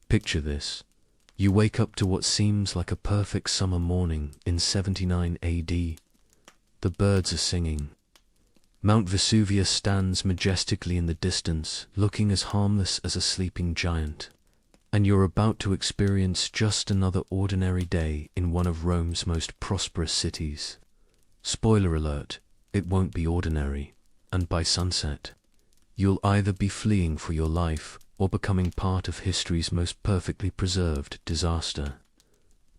Picture this. You wake up to what seems like a perfect summer morning in 79 AD. The birds are singing. Mount Vesuvius stands majestically in the distance, looking as harmless as a sleeping giant. And you're about to experience just another ordinary day in one of Rome's most prosperous cities. Spoiler alert, it won't be ordinary, and by sunset, you'll either be fleeing for your life or becoming part of history's most perfectly preserved disaster.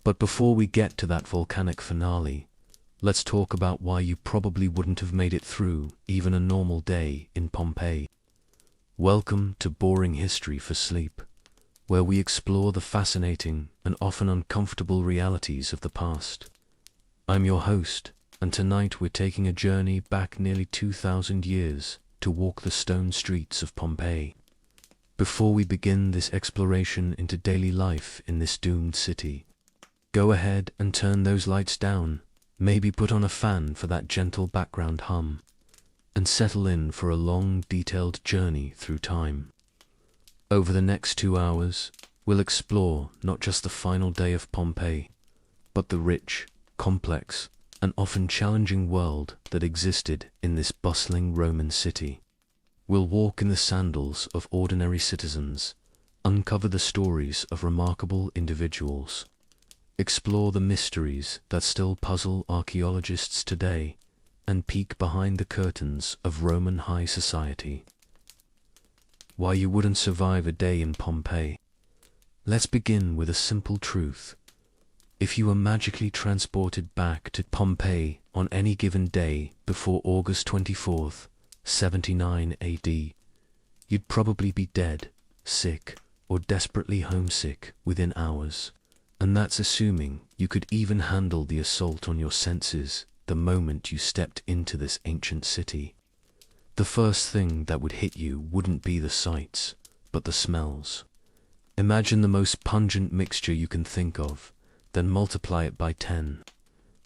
But before we get to that volcanic finale, let's talk about why you probably wouldn't have made it through even a normal day in Pompeii. Welcome to Boring History for Sleep, where we explore the fascinating and often uncomfortable realities of the past. I'm your host, and tonight we're taking a journey back nearly 2,000 years to walk the stone streets of Pompeii. Before we begin this exploration into daily life in this doomed city, go ahead and turn those lights down, maybe put on a fan for that gentle background hum, and settle in for a long, detailed journey through time. Over the next 2 hours, we'll explore not just the final day of Pompeii, but the rich, complex, and often challenging world that existed in this bustling Roman city. We'll walk in the sandals of ordinary citizens, uncover the stories of remarkable individuals, explore the mysteries that still puzzle archaeologists today, and peek behind the curtains of Roman high society. Why you wouldn't survive a day in Pompeii. Let's begin with a simple truth. If you were magically transported back to Pompeii on any given day before August 24th, 79 AD, you'd probably be dead, sick, or desperately homesick within hours. And that's assuming you could even handle the assault on your senses the moment you stepped into this ancient city. The first thing that would hit you wouldn't be the sights, but the smells. Imagine the most pungent mixture you can think of, then multiply it by 10.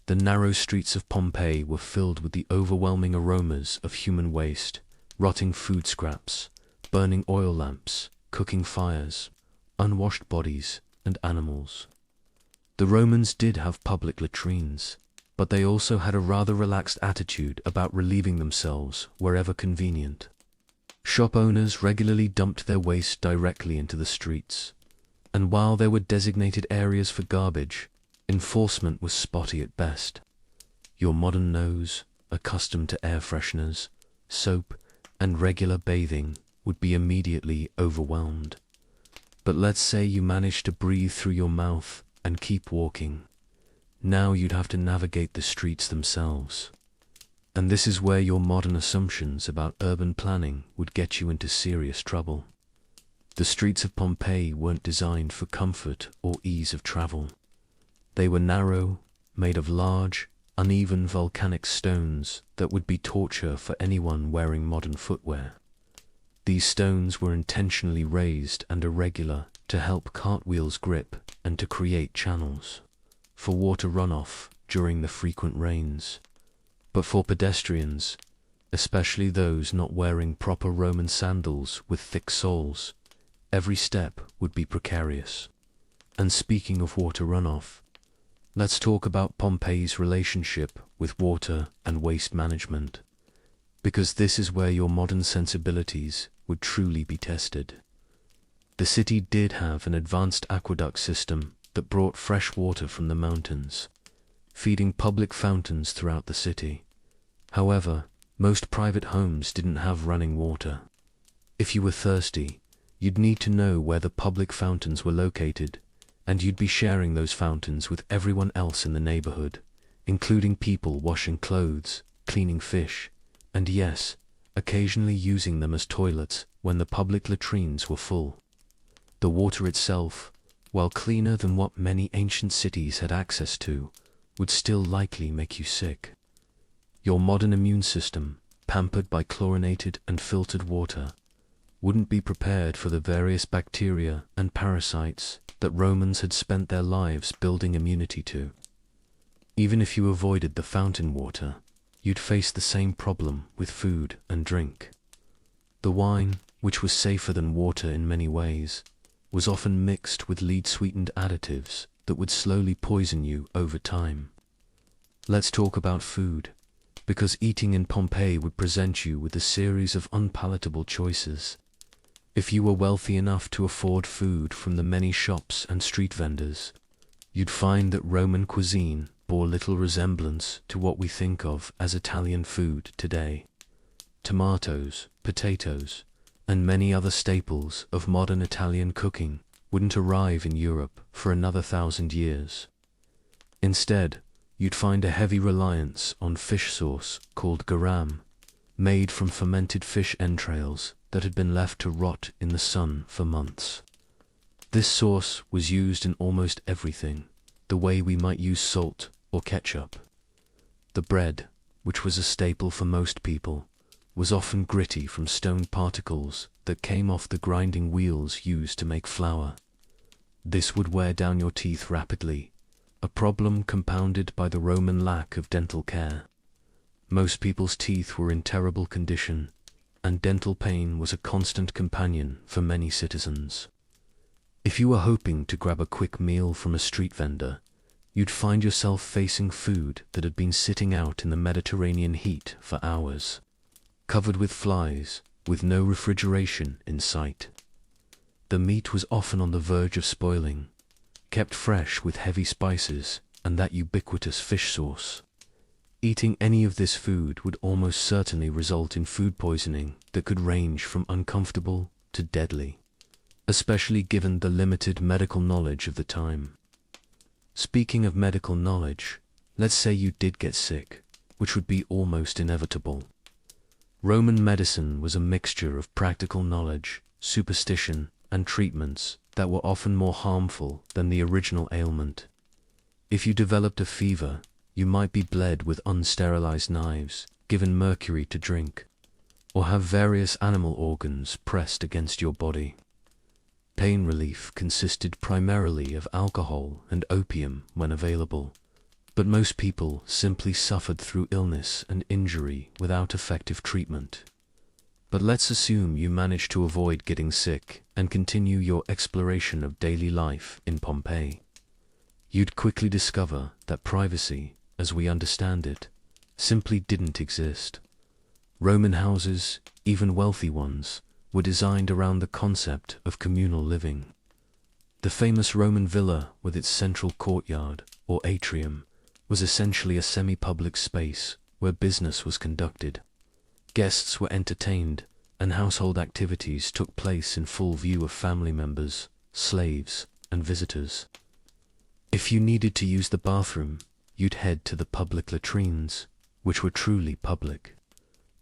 The narrow streets of Pompeii were filled with the overwhelming aromas of human waste, rotting food scraps, burning oil lamps, cooking fires, unwashed bodies, and animals. The Romans did have public latrines, but they also had a rather relaxed attitude about relieving themselves wherever convenient. Shop owners regularly dumped their waste directly into the streets, and while there were designated areas for garbage, enforcement was spotty at best. Your modern nose, accustomed to air fresheners, soap, and regular bathing, would be immediately overwhelmed. But let's say you managed to breathe through your mouth and keep walking. Now you'd have to navigate the streets themselves. And this is where your modern assumptions about urban planning would get you into serious trouble. The streets of Pompeii weren't designed for comfort or ease of travel. They were narrow, made of large, uneven volcanic stones that would be torture for anyone wearing modern footwear. These stones were intentionally raised and irregular to help cartwheels grip and to create channels for water runoff during the frequent rains. But for pedestrians, especially those not wearing proper Roman sandals with thick soles, every step would be precarious. And speaking of water runoff, let's talk about Pompeii's relationship with water and waste management, because this is where your modern sensibilities would truly be tested. The city did have an advanced aqueduct system that brought fresh water from the mountains, feeding public fountains throughout the city. However, most private homes didn't have running water. If you were thirsty, you'd need to know where the public fountains were located, and you'd be sharing those fountains with everyone else in the neighborhood, including people washing clothes, cleaning fish, and yes, occasionally using them as toilets when the public latrines were full. The water itself, while cleaner than what many ancient cities had access to, would still likely make you sick. Your modern immune system, pampered by chlorinated and filtered water, wouldn't be prepared for the various bacteria and parasites that Romans had spent their lives building immunity to. Even if you avoided the fountain water, you'd face the same problem with food and drink. The wine, which was safer than water in many ways, was often mixed with lead-sweetened additives that would slowly poison you over time. Let's talk about food, because eating in Pompeii would present you with a series of unpalatable choices. If you were wealthy enough to afford food from the many shops and street vendors, you'd find that Roman cuisine bore little resemblance to what we think of as Italian food today. Tomatoes, potatoes, and many other staples of modern Italian cooking wouldn't arrive in Europe for another 1,000 years. Instead, you'd find a heavy reliance on fish sauce called garum, made from fermented fish entrails that had been left to rot in the sun for months. This sauce was used in almost everything, the way we might use salt or ketchup. The bread, which was a staple for most people, was often gritty from stone particles that came off the grinding wheels used to make flour. This would wear down your teeth rapidly, a problem compounded by the Roman lack of dental care. Most people's teeth were in terrible condition, and dental pain was a constant companion for many citizens. If you were hoping to grab a quick meal from a street vendor, you'd find yourself facing food that had been sitting out in the Mediterranean heat for hours, covered with flies, with no refrigeration in sight. The meat was often on the verge of spoiling, kept fresh with heavy spices and that ubiquitous fish sauce. Eating any of this food would almost certainly result in food poisoning that could range from uncomfortable to deadly, especially given the limited medical knowledge of the time. Speaking of medical knowledge, let's say you did get sick, which would be almost inevitable. Roman medicine was a mixture of practical knowledge, superstition, and treatments that were often more harmful than the original ailment. If you developed a fever, you might be bled with unsterilized knives, given mercury to drink, or have various animal organs pressed against your body. Pain relief consisted primarily of alcohol and opium when available, but most people simply suffered through illness and injury without effective treatment. But let's assume you managed to avoid getting sick and continue your exploration of daily life in Pompeii. You'd quickly discover that privacy, as we understand it, simply didn't exist. Roman houses, even wealthy ones, were designed around the concept of communal living. The famous Roman villa with its central courtyard, or atrium, was essentially a semi-public space where business was conducted. Guests were entertained, and household activities took place in full view of family members, slaves, and visitors. If you needed to use the bathroom, you'd head to the public latrines, which were truly public.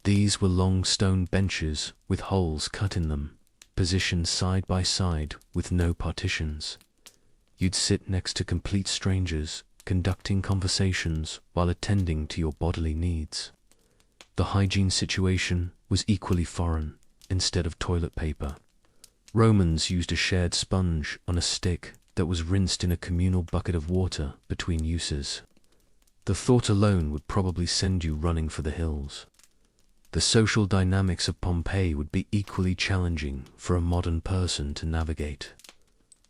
These were long stone benches with holes cut in them, positioned side by side with no partitions. You'd sit next to complete strangers, conducting conversations while attending to your bodily needs. The hygiene situation was equally foreign. Instead of toilet paper, Romans used a shared sponge on a stick that was rinsed in a communal bucket of water between uses. The thought alone would probably send you running for the hills. The social dynamics of Pompeii would be equally challenging for a modern person to navigate.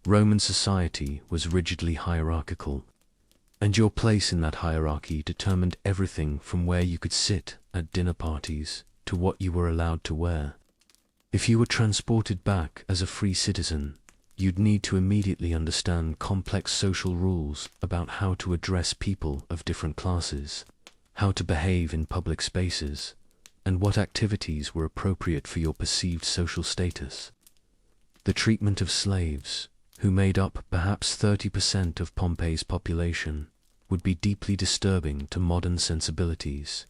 Roman society was rigidly hierarchical, and your place in that hierarchy determined everything from where you could sit at dinner parties to what you were allowed to wear. If you were transported back as a free citizen, you'd need to immediately understand complex social rules about how to address people of different classes, how to behave in public spaces, and what activities were appropriate for your perceived social status. The treatment of slaves, who made up perhaps 30% of Pompeii's population, would be deeply disturbing to modern sensibilities.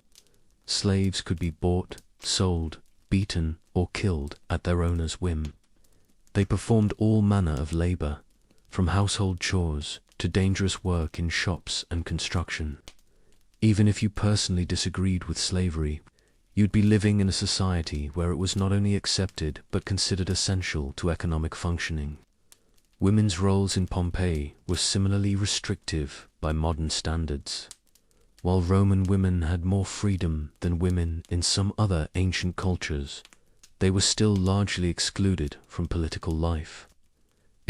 Slaves could be bought, sold, beaten, or killed at their owner's whim. They performed all manner of labor, from household chores to dangerous work in shops and construction. Even if you personally disagreed with slavery, you'd be living in a society where it was not only accepted but considered essential to economic functioning. Women's roles in Pompeii were similarly restrictive by modern standards. While Roman women had more freedom than women in some other ancient cultures, they were still largely excluded from political life.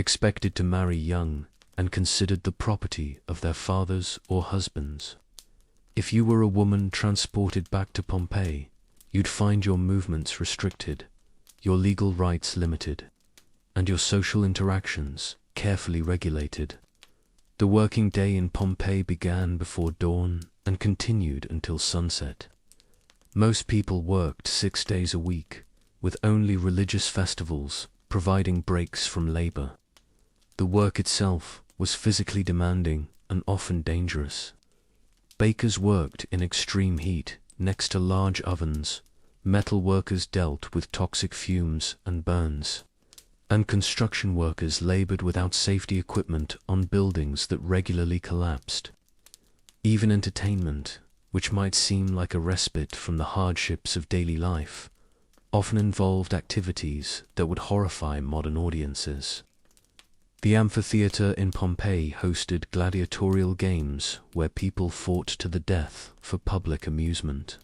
expected to marry young, and considered the property of their fathers or husbands. If you were a woman transported back to Pompeii, you'd find your movements restricted, your legal rights limited, and your social interactions carefully regulated. The working day in Pompeii began before dawn and continued until sunset. Most people worked 6 days a week, with only religious festivals providing breaks from labor. The work itself was physically demanding and often dangerous. Bakers worked in extreme heat next to large ovens, metal workers dealt with toxic fumes and burns, and construction workers labored without safety equipment on buildings that regularly collapsed. Even entertainment, which might seem like a respite from the hardships of daily life, often involved activities that would horrify modern audiences. The amphitheater in Pompeii hosted gladiatorial games where people fought to the death for public amusement.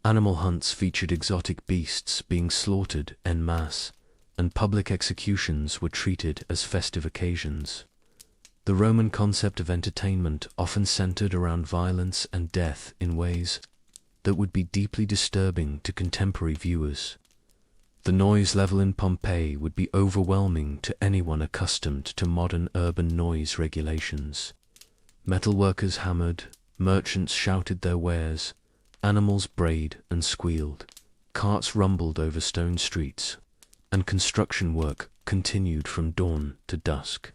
Animal hunts featured exotic beasts being slaughtered en masse, and public executions were treated as festive occasions. The Roman concept of entertainment often centered around violence and death in ways that would be deeply disturbing to contemporary viewers. The noise level in Pompeii would be overwhelming to anyone accustomed to modern urban noise regulations. Metalworkers hammered, merchants shouted their wares, animals brayed and squealed, carts rumbled over stone streets, and construction work continued from dawn to dusk.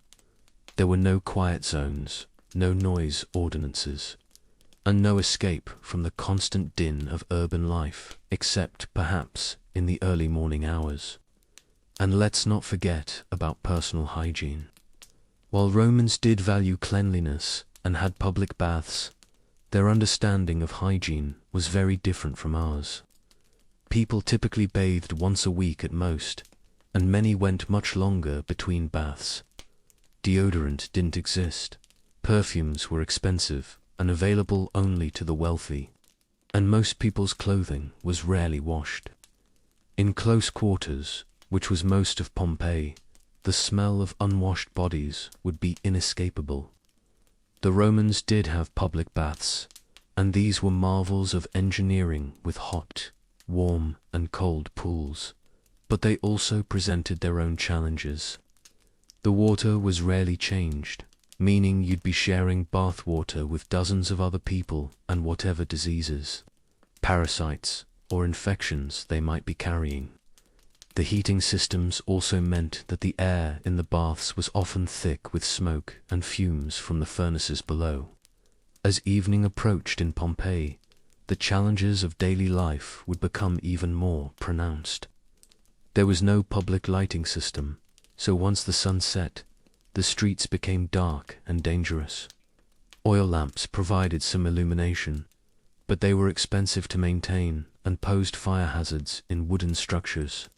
There were no quiet zones, no noise ordinances, and no escape from the constant din of urban life, except, perhaps, in the early morning hours. And let's not forget about personal hygiene. While Romans did value cleanliness and had public baths, their understanding of hygiene was very different from ours. People typically bathed once a week at most, and many went much longer between baths. Deodorant didn't exist, perfumes were expensive and available only to the wealthy, and most people's clothing was rarely washed. In close quarters, which was most of Pompeii, the smell of unwashed bodies would be inescapable. The Romans did have public baths, and these were marvels of engineering with hot, warm, and cold pools, but they also presented their own challenges. The water was rarely changed, meaning you'd be sharing bath water with dozens of other people and whatever diseases, parasites, or infections they might be carrying. The heating systems also meant that the air in the baths was often thick with smoke and fumes from the furnaces below. As evening approached in Pompeii, the challenges of daily life would become even more pronounced. There was no public lighting system, so once the sun set, the streets became dark and dangerous. Oil lamps provided some illumination, but they were expensive to maintain and posed fire hazards in wooden structures.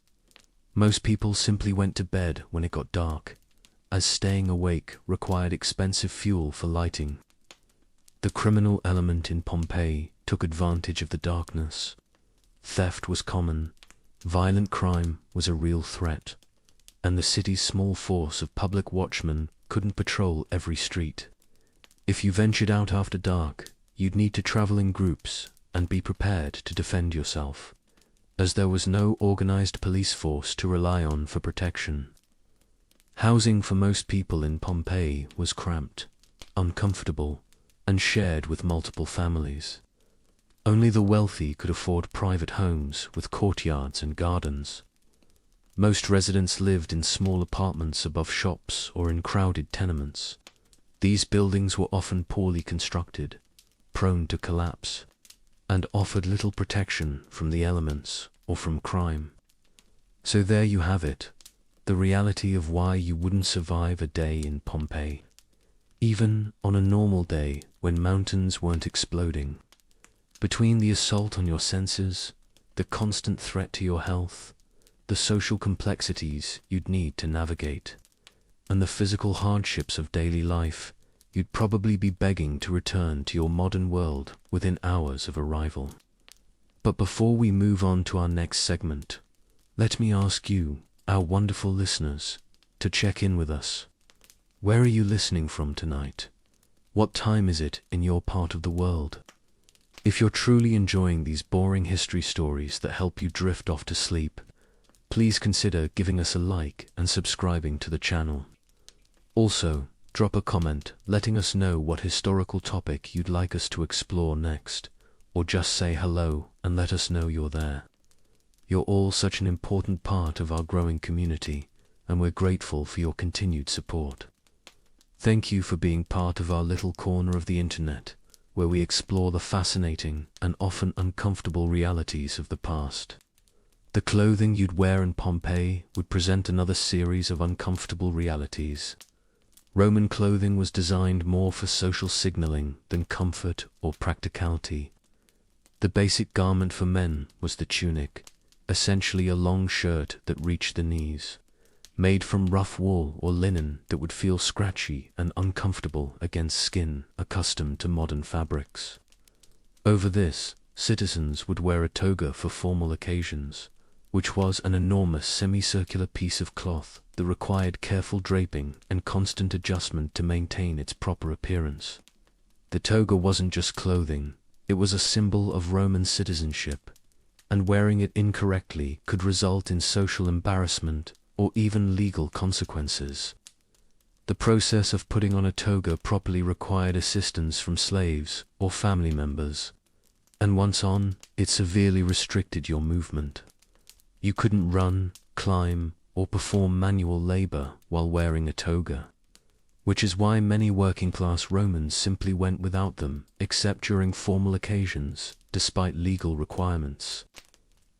Most people simply went to bed when it got dark, as staying awake required expensive fuel for lighting. The criminal element in Pompeii took advantage of the darkness. Theft was common, violent crime was a real threat, and the city's small force of public watchmen couldn't patrol every street. If you ventured out after dark, you'd need to travel in groups and be prepared to defend yourself, as there was no organized police force to rely on for protection. Housing for most people in Pompeii was cramped, uncomfortable, and shared with multiple families. Only the wealthy could afford private homes with courtyards and gardens. Most residents lived in small apartments above shops or in crowded tenements. These buildings were often poorly constructed, prone to collapse, and offered little protection from the elements or from crime. So there you have it, the reality of why you wouldn't survive a day in Pompeii, even on a normal day when mountains weren't exploding. Between the assault on your senses, the constant threat to your health, the social complexities you'd need to navigate, and the physical hardships of daily life, you'd probably be begging to return to your modern world within hours of arrival. But before we move on to our next segment, let me ask you, our wonderful listeners, to check in with us. Where are you listening from tonight? What time is it in your part of the world? If you're truly enjoying these boring history stories that help you drift off to sleep, please consider giving us a like and subscribing to the channel. Also, drop a comment letting us know what historical topic you'd like us to explore next, or just say hello and let us know you're there. You're all such an important part of our growing community, and we're grateful for your continued support. Thank you for being part of our little corner of the internet, where we explore the fascinating and often uncomfortable realities of the past. The clothing you'd wear in Pompeii would present another series of uncomfortable realities. Roman clothing was designed more for social signaling than comfort or practicality. The basic garment for men was the tunic, essentially a long shirt that reached the knees, made from rough wool or linen that would feel scratchy and uncomfortable against skin accustomed to modern fabrics. Over this, citizens would wear a toga for formal occasions, which was an enormous semicircular piece of cloth that required careful draping and constant adjustment to maintain its proper appearance. The toga wasn't just clothing, it was a symbol of Roman citizenship, and wearing it incorrectly could result in social embarrassment or even legal consequences. The process of putting on a toga properly required assistance from slaves or family members, and once on, it severely restricted your movement. You couldn't run, climb, or perform manual labor while wearing a toga, which is why many working-class Romans simply went without them, except during formal occasions, despite legal requirements.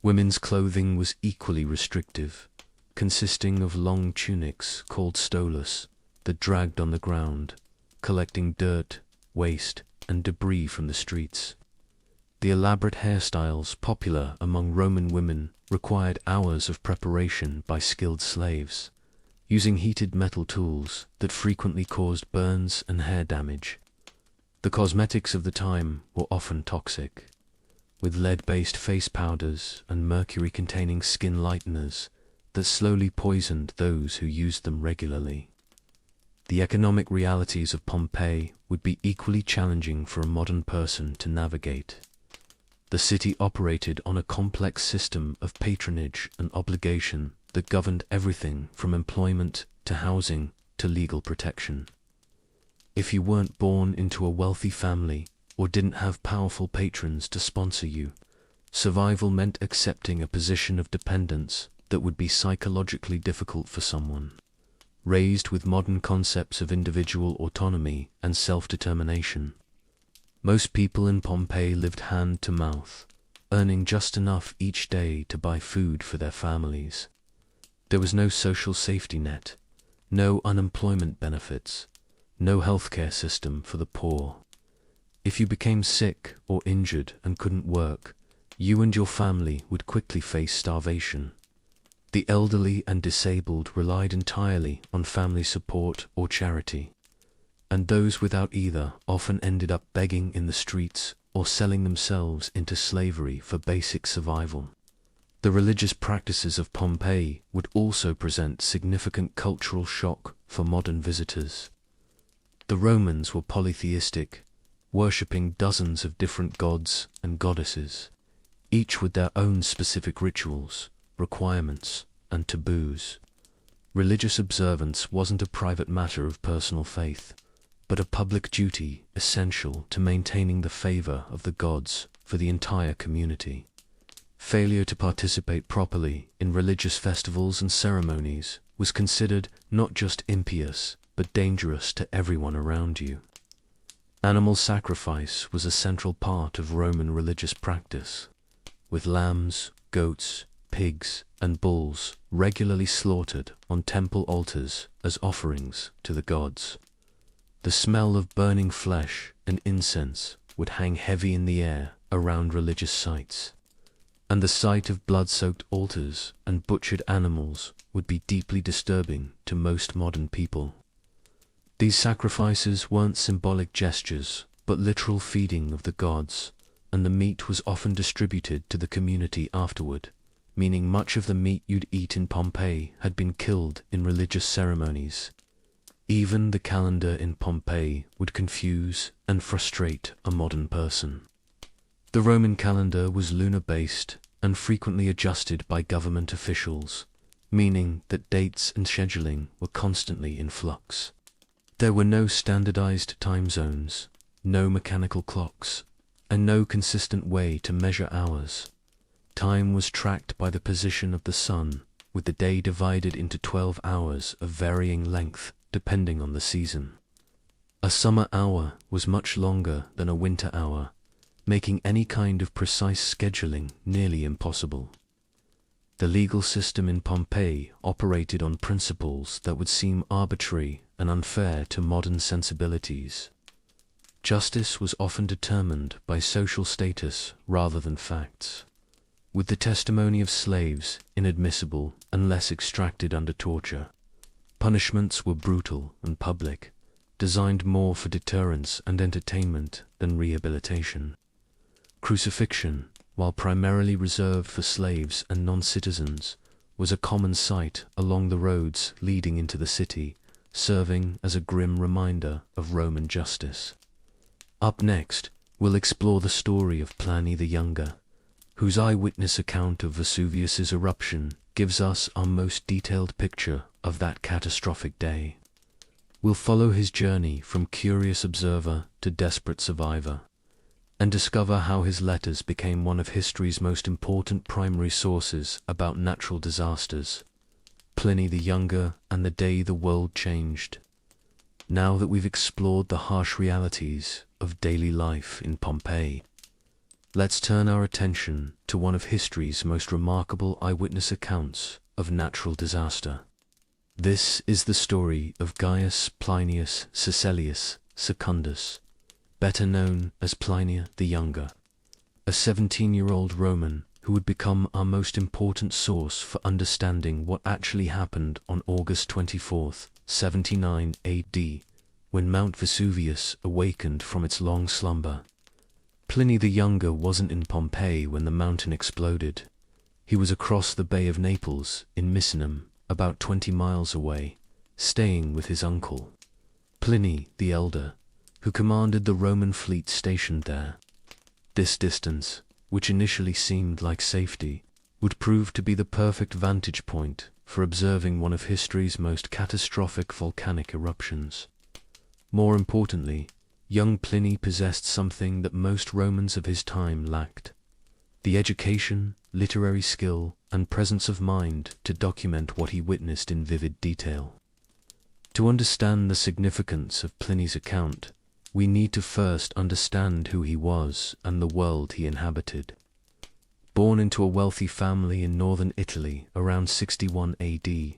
Women's clothing was equally restrictive, consisting of long tunics called stolas that dragged on the ground, collecting dirt, waste, and debris from the streets. The elaborate hairstyles popular among Roman women required hours of preparation by skilled slaves, using heated metal tools that frequently caused burns and hair damage. The cosmetics of the time were often toxic, with lead-based face powders and mercury-containing skin lighteners that slowly poisoned those who used them regularly. The economic realities of Pompeii would be equally challenging for a modern person to navigate. The city operated on a complex system of patronage and obligation that governed everything from employment to housing to legal protection. If you weren't born into a wealthy family or didn't have powerful patrons to sponsor you, survival meant accepting a position of dependence that would be psychologically difficult for someone raised with modern concepts of individual autonomy and self-determination. Most people in Pompeii lived hand to mouth, earning just enough each day to buy food for their families. There was no social safety net, no unemployment benefits, no healthcare system for the poor. If you became sick or injured and couldn't work, you and your family would quickly face starvation. The elderly and disabled relied entirely on family support or charity, and those without either often ended up begging in the streets or selling themselves into slavery for basic survival. The religious practices of Pompeii would also present significant cultural shock for modern visitors. The Romans were polytheistic, worshipping dozens of different gods and goddesses, each with their own specific rituals, requirements, and taboos. Religious observance wasn't a private matter of personal faith, but a public duty essential to maintaining the favor of the gods for the entire community. Failure to participate properly in religious festivals and ceremonies was considered not just impious, but dangerous to everyone around you. Animal sacrifice was a central part of Roman religious practice, with lambs, goats, pigs, and bulls regularly slaughtered on temple altars as offerings to the gods. The smell of burning flesh and incense would hang heavy in the air around religious sites, and the sight of blood-soaked altars and butchered animals would be deeply disturbing to most modern people. These sacrifices weren't symbolic gestures, but literal feeding of the gods, and the meat was often distributed to the community afterward, meaning much of the meat you'd eat in Pompeii had been killed in religious ceremonies. Even the calendar in Pompeii would confuse and frustrate a modern person. The Roman calendar was lunar-based and frequently adjusted by government officials, meaning that dates and scheduling were constantly in flux. There were no standardized time zones, no mechanical clocks, and no consistent way to measure hours. Time was tracked by the position of the sun, with the day divided into 12 hours of varying length depending on the season. A summer hour was much longer than a winter hour, making any kind of precise scheduling nearly impossible. The legal system in Pompeii operated on principles that would seem arbitrary and unfair to modern sensibilities. Justice was often determined by social status rather than facts, with the testimony of slaves inadmissible unless extracted under torture. Punishments were brutal and public, designed more for deterrence and entertainment than rehabilitation. Crucifixion, while primarily reserved for slaves and non-citizens, was a common sight along the roads leading into the city, serving as a grim reminder of Roman justice. Up next, we'll explore the story of Pliny the Younger, whose eyewitness account of Vesuvius's eruption gives us our most detailed picture of that catastrophic day. We'll follow his journey from curious observer to desperate survivor, and discover how his letters became one of history's most important primary sources about natural disasters. Pliny the Younger and the Day the World Changed. Now that we've explored the harsh realities of daily life in Pompeii, let's turn our attention to one of history's most remarkable eyewitness accounts of natural disaster. This is the story of Gaius Plinius Caecilius Secundus, better known as Pliny the Younger, a 17-year-old Roman who would become our most important source for understanding what actually happened on August 24, 79 AD, when Mount Vesuvius awakened from its long slumber. Pliny the Younger wasn't in Pompeii when the mountain exploded. He was across the Bay of Naples in Misenum, about 20 miles away, staying with his uncle, Pliny the Elder, who commanded the Roman fleet stationed there. This distance, which initially seemed like safety, would prove to be the perfect vantage point for observing one of history's most catastrophic volcanic eruptions. More importantly, young Pliny possessed something that most Romans of his time lacked: the education, literary skill, and presence of mind to document what he witnessed in vivid detail. To understand the significance of Pliny's account, we need to first understand who he was and the world he inhabited. Born into a wealthy family in northern Italy around 61 AD,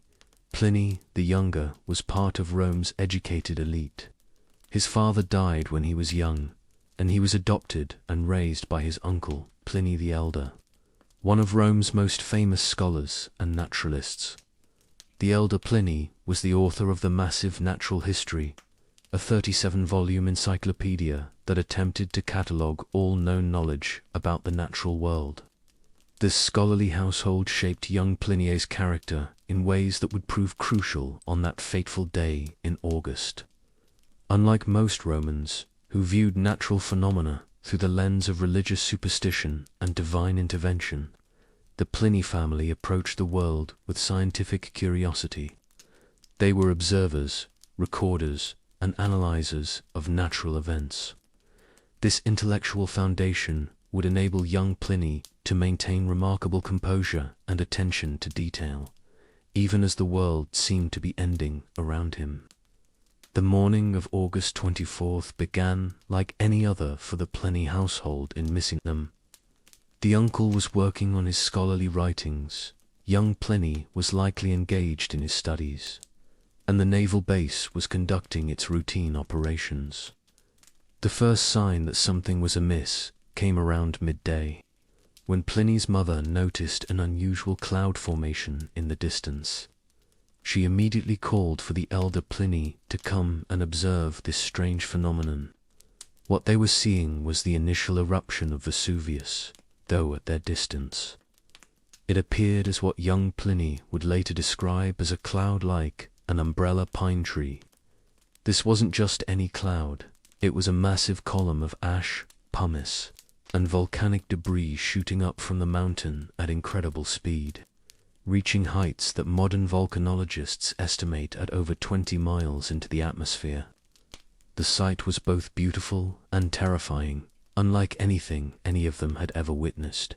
Pliny the Younger was part of Rome's educated elite. His father died when he was young, and he was adopted and raised by his uncle, Pliny the Elder, one of Rome's most famous scholars and naturalists. The elder Pliny was the author of the massive Natural History, a 37-volume encyclopedia that attempted to catalogue all known knowledge about the natural world. This scholarly household shaped young Pliny's character in ways that would prove crucial on that fateful day in August. Unlike most Romans, who viewed natural phenomena through the lens of religious superstition and divine intervention, the Pliny family approached the world with scientific curiosity. They were observers, recorders, and analyzers of natural events. This intellectual foundation would enable young Pliny to maintain remarkable composure and attention to detail, even as the world seemed to be ending around him. The morning of August 24th began like any other for the Pliny household in Misenum. The uncle was working on his scholarly writings, young Pliny was likely engaged in his studies, and the naval base was conducting its routine operations. The first sign that something was amiss came around midday, when Pliny's mother noticed an unusual cloud formation in the distance. She immediately called for the elder Pliny to come and observe this strange phenomenon. What they were seeing was the initial eruption of Vesuvius, though at their distance. It appeared as what young Pliny would later describe as a cloud like an umbrella pine tree. This wasn't just any cloud, it was a massive column of ash, pumice, and volcanic debris shooting up from the mountain at incredible speed, reaching heights that modern volcanologists estimate at over 20 miles into the atmosphere. The sight was both beautiful and terrifying, unlike anything any of them had ever witnessed.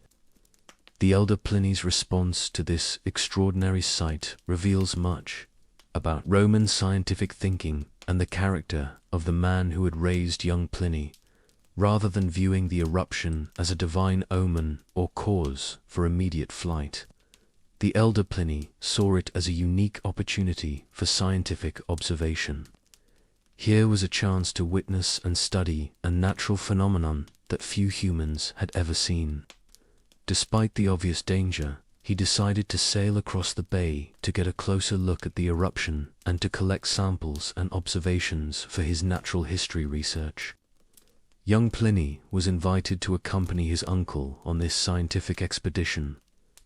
The elder Pliny's response to this extraordinary sight reveals much about Roman scientific thinking and the character of the man who had raised young Pliny, rather than viewing the eruption as a divine omen or cause for immediate flight. The elder Pliny saw it as a unique opportunity for scientific observation. Here was a chance to witness and study a natural phenomenon that few humans had ever seen. Despite the obvious danger, he decided to sail across the bay to get a closer look at the eruption and to collect samples and observations for his natural history research. Young Pliny was invited to accompany his uncle on this scientific expedition,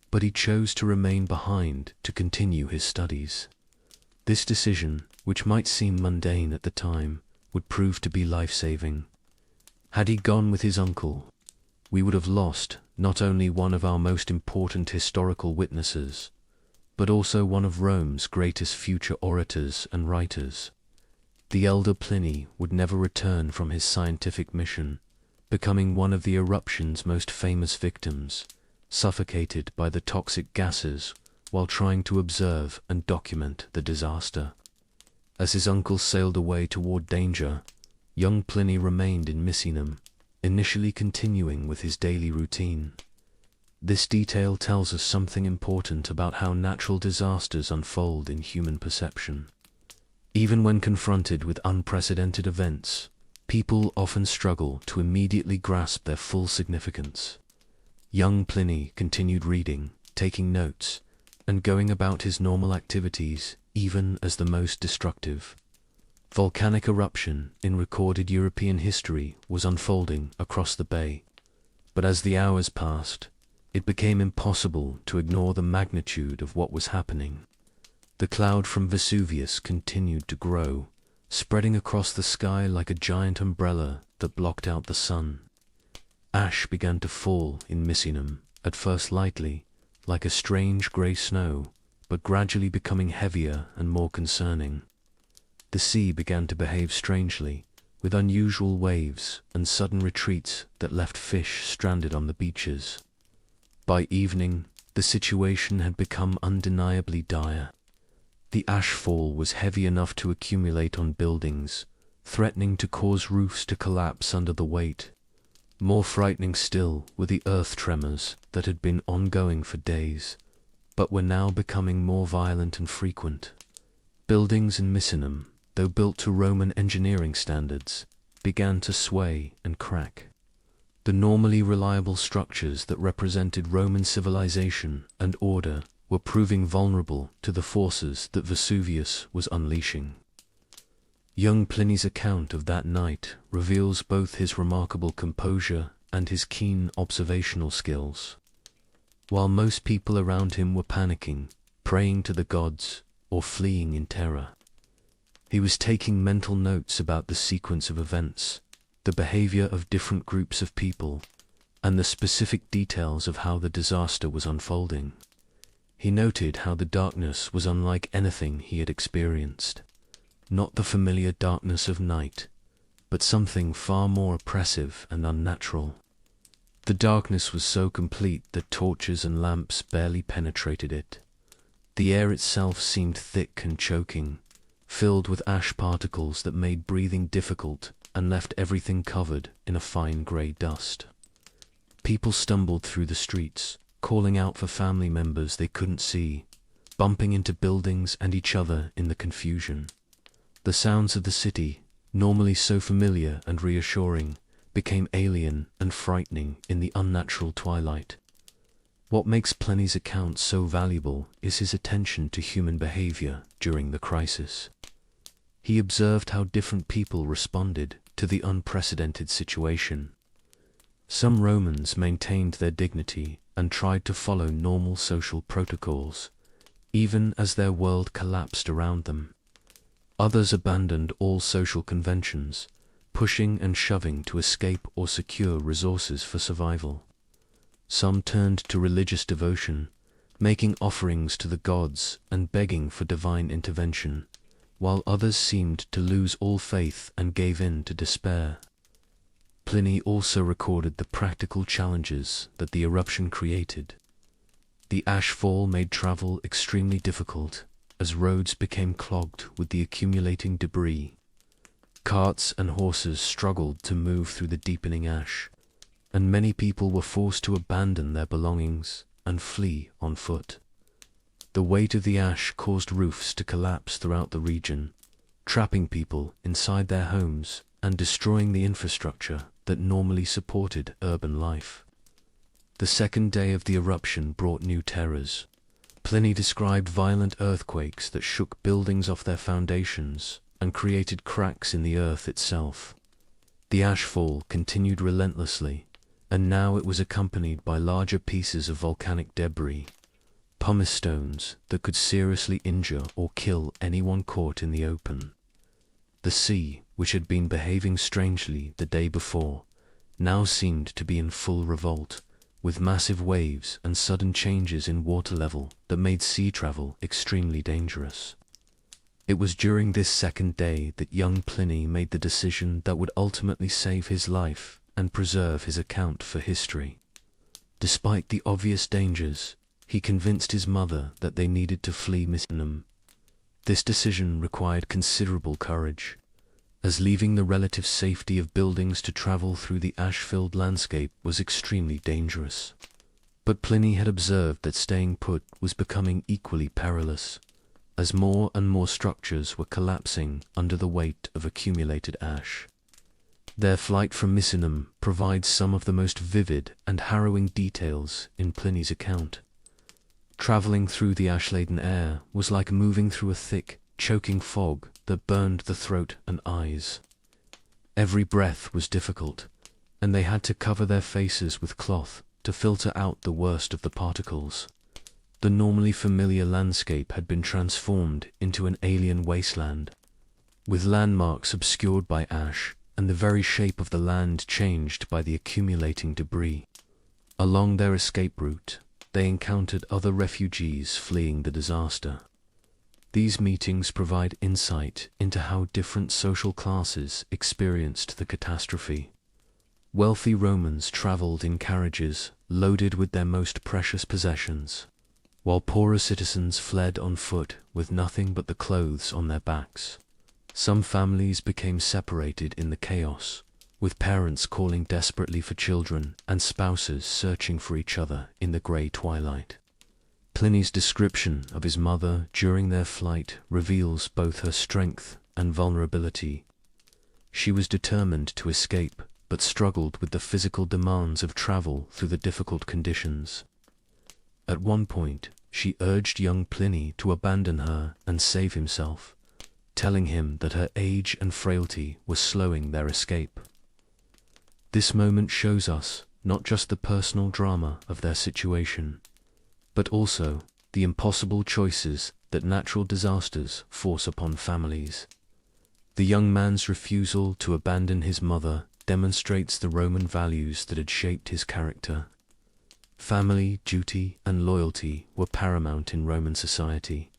but he chose to remain behind to continue his studies. This decision, which might seem mundane at the time, would prove to be life-saving. Had he gone with his uncle, we would have lost not only one of our most important historical witnesses, but also one of Rome's greatest future orators and writers. The elder Pliny would never return from his scientific mission, becoming one of the eruption's most famous victims, suffocated by the toxic gases while trying to observe and document the disaster. As his uncle sailed away toward danger, young Pliny remained in Misenum, initially continuing with his daily routine. This detail tells us something important about how natural disasters unfold in human perception. Even when confronted with unprecedented events, people often struggle to immediately grasp their full significance. Young Pliny continued reading, taking notes, and going about his normal activities, even as the most destructive volcanic eruption in recorded European history was unfolding across the bay. But as the hours passed, it became impossible to ignore the magnitude of what was happening. The cloud from Vesuvius continued to grow, spreading across the sky like a giant umbrella that blocked out the sun. Ash began to fall in Misenum, at first lightly, like a strange grey snow, but gradually becoming heavier and more concerning. The sea began to behave strangely, with unusual waves and sudden retreats that left fish stranded on the beaches. By evening, the situation had become undeniably dire. The ashfall was heavy enough to accumulate on buildings, threatening to cause roofs to collapse under the weight. More frightening still were the earth tremors that had been ongoing for days, but were now becoming more violent and frequent. Buildings in Misenum, though built to Roman engineering standards, began to sway and crack. The normally reliable structures that represented Roman civilization and order were proving vulnerable to the forces that Vesuvius was unleashing. Young Pliny's account of that night reveals both his remarkable composure and his keen observational skills. While most people around him were panicking, praying to the gods, or fleeing in terror, he was taking mental notes about the sequence of events, the behavior of different groups of people, and the specific details of how the disaster was unfolding. He noted how the darkness was unlike anything he had experienced. Not the familiar darkness of night, but something far more oppressive and unnatural. The darkness was so complete that torches and lamps barely penetrated it. The air itself seemed thick and choking, filled with ash particles that made breathing difficult and left everything covered in a fine grey dust. People stumbled through the streets, calling out for family members they couldn't see, bumping into buildings and each other in the confusion. The sounds of the city, normally so familiar and reassuring, became alien and frightening in the unnatural twilight. What makes Pliny's account so valuable is his attention to human behavior during the crisis. He observed how different people responded to the unprecedented situation. Some Romans maintained their dignity and tried to follow normal social protocols, even as their world collapsed around them. Others abandoned all social conventions, pushing and shoving to escape or secure resources for survival. Some turned to religious devotion, making offerings to the gods and begging for divine intervention, while others seemed to lose all faith and gave in to despair. Pliny also recorded the practical challenges that the eruption created. The ash fall made travel extremely difficult, as roads became clogged with the accumulating debris. Carts and horses struggled to move through the deepening ash, and many people were forced to abandon their belongings and flee on foot. The weight of the ash caused roofs to collapse throughout the region, trapping people inside their homes and destroying the infrastructure that normally supported urban life. The second day of the eruption brought new terrors. Pliny described violent earthquakes that shook buildings off their foundations and created cracks in the earth itself. The ashfall continued relentlessly, and now it was accompanied by larger pieces of volcanic debris, pumice stones that could seriously injure or kill anyone caught in the open. The sea, which had been behaving strangely the day before, now seemed to be in full revolt, with massive waves and sudden changes in water level that made sea travel extremely dangerous. It was during this second day that young Pliny made the decision that would ultimately save his life and preserve his account for history. Despite the obvious dangers, he convinced his mother that they needed to flee Misenum. This decision required considerable courage, as leaving the relative safety of buildings to travel through the ash-filled landscape was extremely dangerous. But Pliny had observed that staying put was becoming equally perilous, as more and more structures were collapsing under the weight of accumulated ash. Their flight from Misenum provides some of the most vivid and harrowing details in Pliny's account. Traveling through the ash-laden air was like moving through a thick, choking fog that burned the throat and eyes. Every breath was difficult, and they had to cover their faces with cloth to filter out the worst of the particles. The normally familiar landscape had been transformed into an alien wasteland, with landmarks obscured by ash and the very shape of the land changed by the accumulating debris. Along their escape route, they encountered other refugees fleeing the disaster. These meetings provide insight into how different social classes experienced the catastrophe. Wealthy Romans traveled in carriages loaded with their most precious possessions, while poorer citizens fled on foot with nothing but the clothes on their backs. Some families became separated in the chaos, with parents calling desperately for children and spouses searching for each other in the grey twilight. Pliny's description of his mother during their flight reveals both her strength and vulnerability. She was determined to escape, but struggled with the physical demands of travel through the difficult conditions. At one point, she urged young Pliny to abandon her and save himself, telling him that her age and frailty were slowing their escape. This moment shows us not just the personal drama of their situation, but also the impossible choices that natural disasters force upon families. The young man's refusal to abandon his mother demonstrates the Roman values that had shaped his character. Family, duty, and loyalty were paramount in Roman society,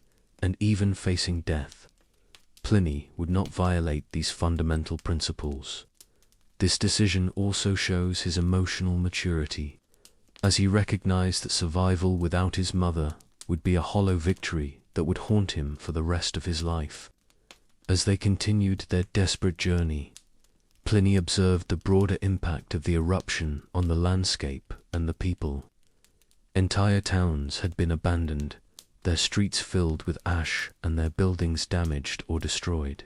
and even facing death, Pliny would not violate these fundamental principles. This decision also shows his emotional maturity, as he recognized that survival without his mother would be a hollow victory that would haunt him for the rest of his life. As they continued their desperate journey, Pliny observed the broader impact of the eruption on the landscape and the people. Entire towns had been abandoned, their streets filled with ash and their buildings damaged or destroyed.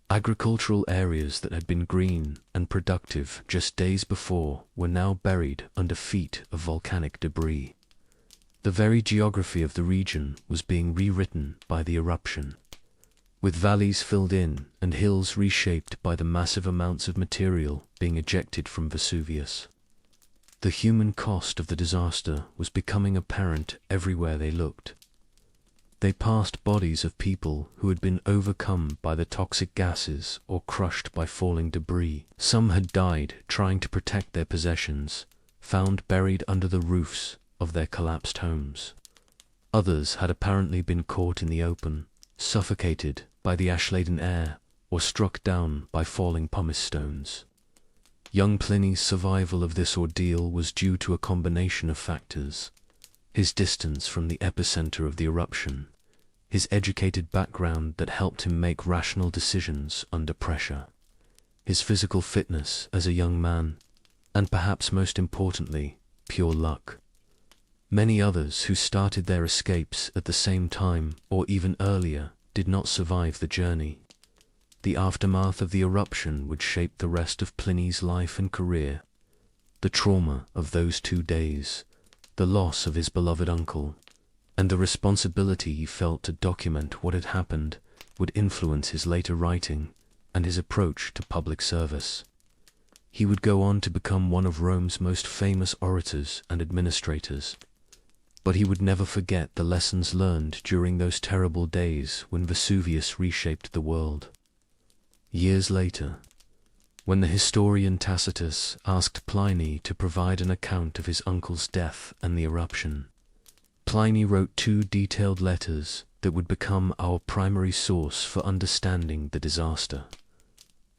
Agricultural areas that had been green and productive just days before were now buried under feet of volcanic debris. The very geography of the region was being rewritten by the eruption, with valleys filled in and hills reshaped by the massive amounts of material being ejected from Vesuvius. The human cost of the disaster was becoming apparent everywhere they looked. They passed bodies of people who had been overcome by the toxic gases or crushed by falling debris. Some had died trying to protect their possessions, found buried under the roofs of their collapsed homes. Others had apparently been caught in the open, suffocated by the ash-laden air, or struck down by falling pumice stones. Young Pliny's survival of this ordeal was due to a combination of factors: his distance from the epicenter of the eruption, his educated background that helped him make rational decisions under pressure, his physical fitness as a young man, and perhaps most importantly, pure luck. Many others who started their escapes at the same time or even earlier did not survive the journey. The aftermath of the eruption would shape the rest of Pliny's life and career. The trauma of those 2 days, the loss of his beloved uncle, and the responsibility he felt to document what had happened would influence his later writing and his approach to public service. He would go on to become one of Rome's most famous orators and administrators. But he would never forget the lessons learned during those terrible days when Vesuvius reshaped the world. Years later, when the historian Tacitus asked Pliny to provide an account of his uncle's death and the eruption, Pliny wrote 2 detailed letters that would become our primary source for understanding the disaster.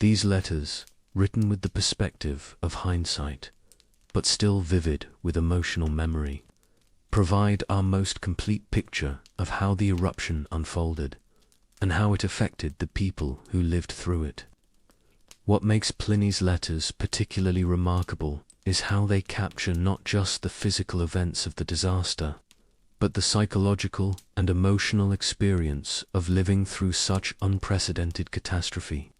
These letters, written with the perspective of hindsight, but still vivid with emotional memory, provide our most complete picture of how the eruption unfolded and how it affected the people who lived through it. What makes Pliny's letters particularly remarkable is how they capture not just the physical events of the disaster, but the psychological and emotional experience of living through such unprecedented catastrophe.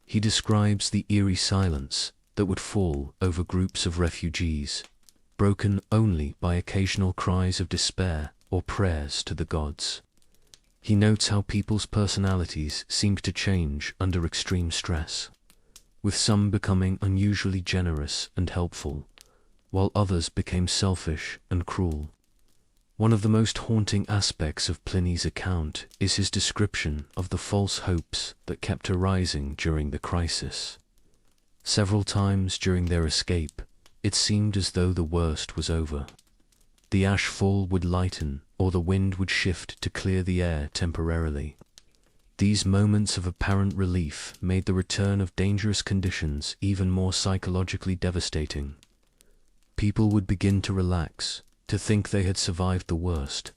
He describes the eerie silence that would fall over groups of refugees, broken only by occasional cries of despair or prayers to the gods. He notes how people's personalities seemed to change under extreme stress, with some becoming unusually generous and helpful, while others became selfish and cruel. One of the most haunting aspects of Pliny's account is his description of the false hopes that kept arising during the crisis. Several times during their escape, it seemed as though the worst was over. The ash fall would lighten, or the wind would shift to clear the air temporarily. These moments of apparent relief made the return of dangerous conditions even more psychologically devastating. People would begin to relax, to think they had survived the worst,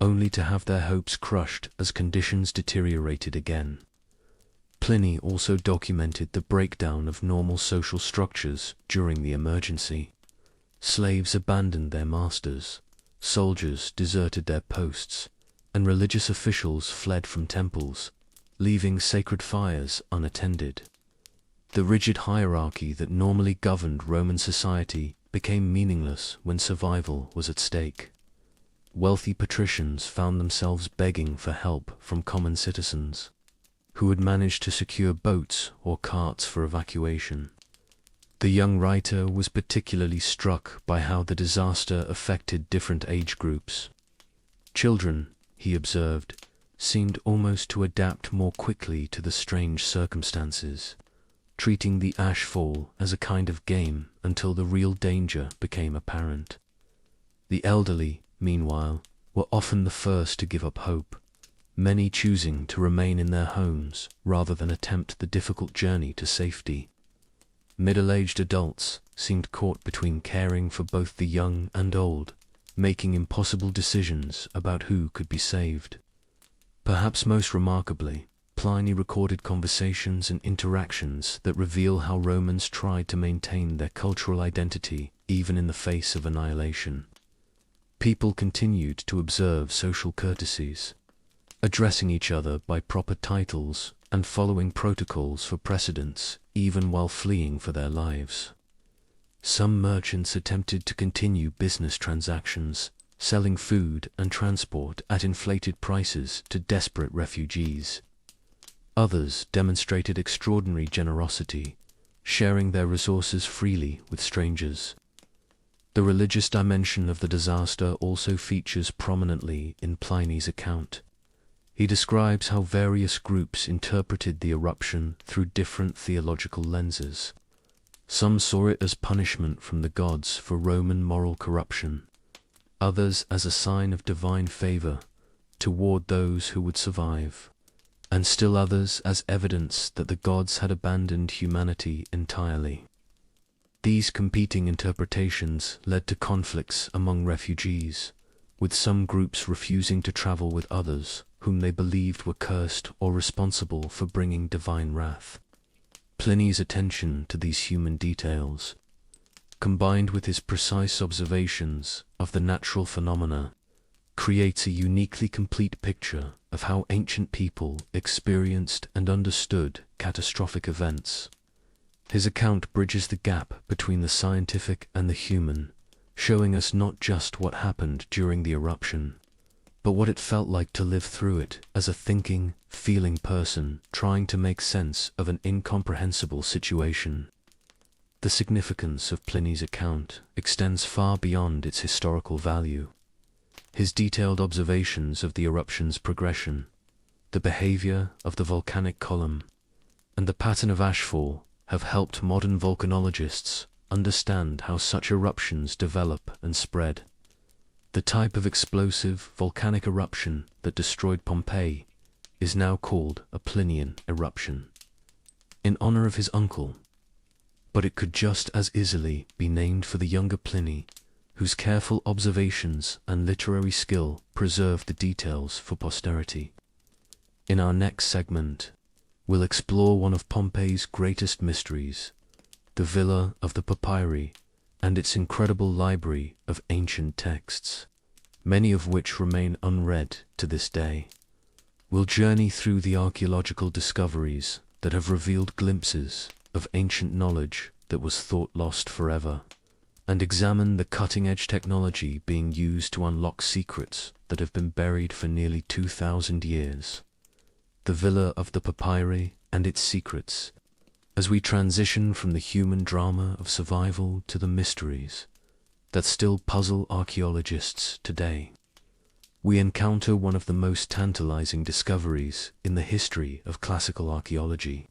only to have their hopes crushed as conditions deteriorated again. Pliny also documented the breakdown of normal social structures during the emergency. Slaves abandoned their masters, soldiers deserted their posts, and religious officials fled from temples, leaving sacred fires unattended. The rigid hierarchy that normally governed Roman society became meaningless when survival was at stake. Wealthy patricians found themselves begging for help from common citizens, who had managed to secure boats or carts for evacuation. The young writer was particularly struck by how the disaster affected different age groups. Children, he observed, seemed almost to adapt more quickly to the strange circumstances, treating the ash fall as a kind of game until the real danger became apparent. The elderly, meanwhile, were often the first to give up hope, many choosing to remain in their homes rather than attempt the difficult journey to safety. Middle-aged adults seemed caught between caring for both the young and old, making impossible decisions about who could be saved. Perhaps most remarkably, Pliny recorded conversations and interactions that reveal how Romans tried to maintain their cultural identity even in the face of annihilation. People continued to observe social courtesies, addressing each other by proper titles and following protocols for precedence even while fleeing for their lives. Some merchants attempted to continue business transactions, selling food and transport at inflated prices to desperate refugees. Others demonstrated extraordinary generosity, sharing their resources freely with strangers. The religious dimension of the disaster also features prominently in Pliny's account. He describes how various groups interpreted the eruption through different theological lenses. Some saw it as punishment from the gods for Roman moral corruption, others as a sign of divine favor toward those who would survive, and still others as evidence that the gods had abandoned humanity entirely. These competing interpretations led to conflicts among refugees, with some groups refusing to travel with others whom they believed were cursed or responsible for bringing divine wrath. Pliny's attention to these human details, combined with his precise observations of the natural phenomena, creates a uniquely complete picture of how ancient people experienced and understood catastrophic events. His account bridges the gap between the scientific and the human, showing us not just what happened during the eruption, but what it felt like to live through it as a thinking, feeling person trying to make sense of an incomprehensible situation. The significance of Pliny's account extends far beyond its historical value. His detailed observations of the eruption's progression, the behavior of the volcanic column, and the pattern of ashfall have helped modern volcanologists understand how such eruptions develop and spread. The type of explosive volcanic eruption that destroyed Pompeii is now called a Plinian eruption, in honor of his uncle, but it could just as easily be named for the younger Pliny, whose careful observations and literary skill preserved the details for posterity. In our next segment, we'll explore one of Pompeii's greatest mysteries, the Villa of the Papyri, and its incredible library of ancient texts, many of which remain unread to this day. We'll journey through the archaeological discoveries that have revealed glimpses of ancient knowledge that was thought lost forever, and examine the cutting-edge technology being used to unlock secrets that have been buried for nearly 2,000 years. The Villa of the Papyri and its secrets, as we transition from the human drama of survival to the mysteries that still puzzle archaeologists today. We encounter one of the most tantalizing discoveries in the history of classical archaeology.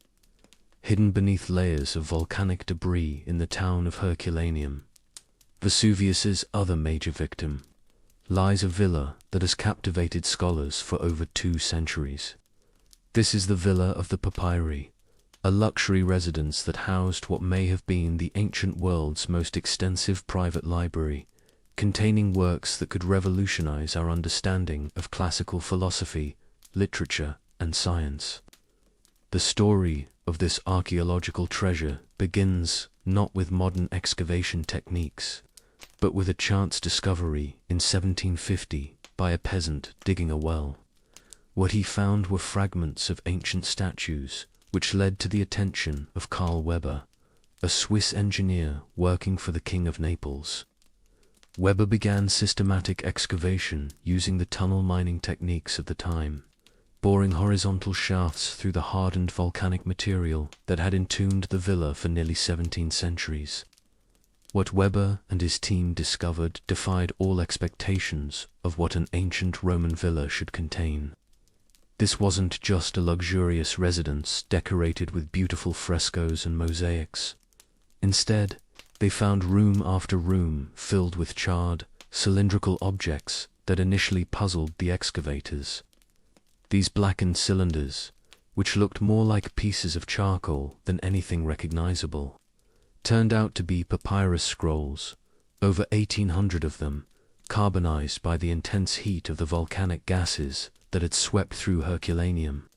Hidden beneath layers of volcanic debris in the town of Herculaneum, Vesuvius's other major victim, lies a villa that has captivated scholars for over 2 centuries. This is the Villa of the Papyri, a luxury residence that housed what may have been the ancient world's most extensive private library, containing works that could revolutionize our understanding of classical philosophy, literature, and science. The story of this archaeological treasure begins not with modern excavation techniques, but with a chance discovery in 1750 by a peasant digging a well. What he found were fragments of ancient statues, which led to the attention of Carl Weber, a Swiss engineer working for the King of Naples. Weber began systematic excavation using the tunnel mining techniques of the time, boring horizontal shafts through the hardened volcanic material that had entombed the villa for nearly 17 centuries. What Weber and his team discovered defied all expectations of what an ancient Roman villa should contain. This wasn't just a luxurious residence decorated with beautiful frescoes and mosaics. Instead, they found room after room filled with charred, cylindrical objects that initially puzzled the excavators. These blackened cylinders, which looked more like pieces of charcoal than anything recognizable, turned out to be papyrus scrolls, over 1,800 of them, carbonized by the intense heat of the volcanic gases that had swept through Herculaneum.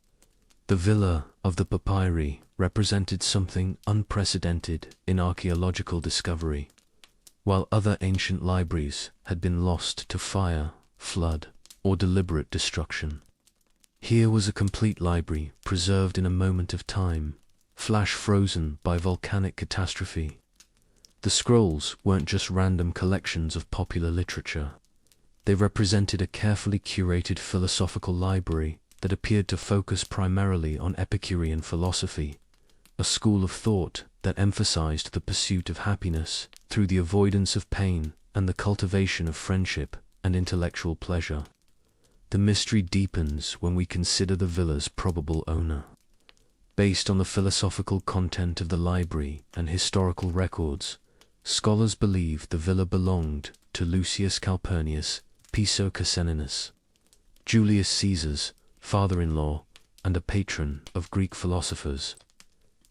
The Villa of the Papyri represented something unprecedented in archaeological discovery. While other ancient libraries had been lost to fire, flood, or deliberate destruction, here was a complete library preserved in a moment of time, flash-frozen by volcanic catastrophe. The scrolls weren't just random collections of popular literature. They represented a carefully curated philosophical library that appeared to focus primarily on Epicurean philosophy, a school of thought that emphasized the pursuit of happiness through the avoidance of pain and the cultivation of friendship and intellectual pleasure. The mystery deepens when we consider the villa's probable owner. Based on the philosophical content of the library and historical records, scholars believe the villa belonged to Lucius Calpurnius Piso Caseninus, Julius Caesar's father-in-law and a patron of Greek philosophers.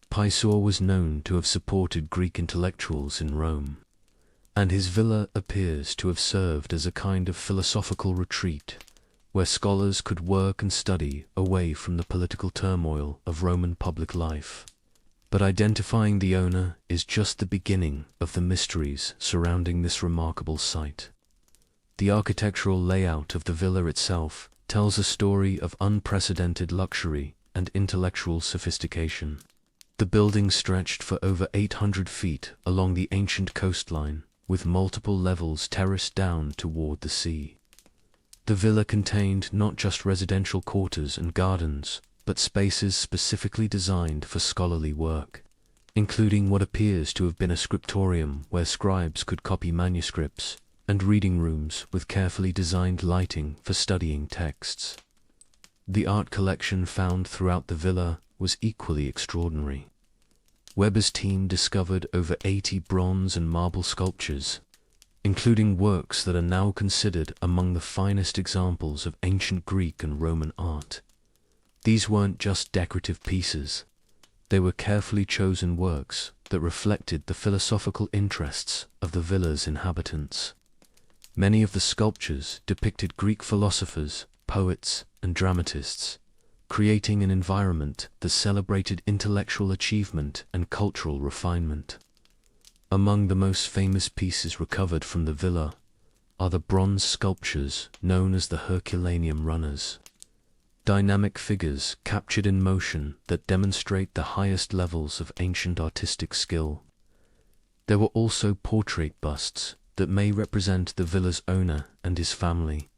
Piso was known to have supported Greek intellectuals in Rome, and his villa appears to have served as a kind of philosophical retreat where scholars could work and study away from the political turmoil of Roman public life. But identifying the owner is just the beginning of the mysteries surrounding this remarkable site. The architectural layout of the villa itself tells a story of unprecedented luxury and intellectual sophistication. The building stretched for over 800 feet along the ancient coastline, with multiple levels terraced down toward the sea. The villa contained not just residential quarters and gardens, but spaces specifically designed for scholarly work, including what appears to have been a scriptorium where scribes could copy manuscripts, and reading rooms with carefully designed lighting for studying texts. The art collection found throughout the villa was equally extraordinary. Weber's team discovered over 80 bronze and marble sculptures, including works that are now considered among the finest examples of ancient Greek and Roman art. These weren't just decorative pieces. They were carefully chosen works that reflected the philosophical interests of the villa's inhabitants. Many of the sculptures depicted Greek philosophers, poets, and dramatists, creating an environment that celebrated intellectual achievement and cultural refinement. Among the most famous pieces recovered from the villa are the bronze sculptures known as the Herculaneum runners, dynamic figures captured in motion that demonstrate the highest levels of ancient artistic skill. There were also portrait busts that may represent the villa's owner and his family,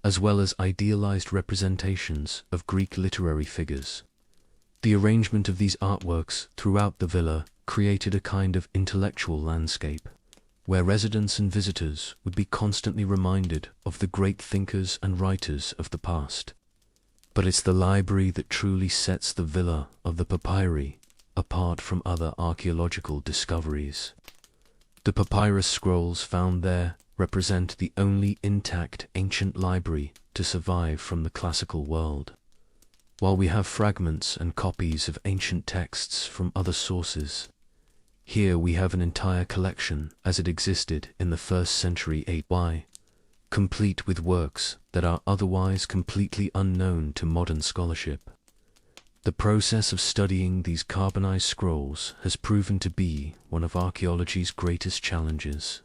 as well as idealized representations of Greek literary figures. The arrangement of these artworks throughout the villa created a kind of intellectual landscape, where residents and visitors would be constantly reminded of the great thinkers and writers of the past. But it's the library that truly sets the villa of the papyri apart from other archaeological discoveries. The papyrus scrolls found there represent the only intact ancient library to survive from the classical world. While we have fragments and copies of ancient texts from other sources, here we have an entire collection as it existed in the 1st century AD, complete with works that are otherwise completely unknown to modern scholarship. The process of studying these carbonized scrolls has proven to be one of archaeology's greatest challenges.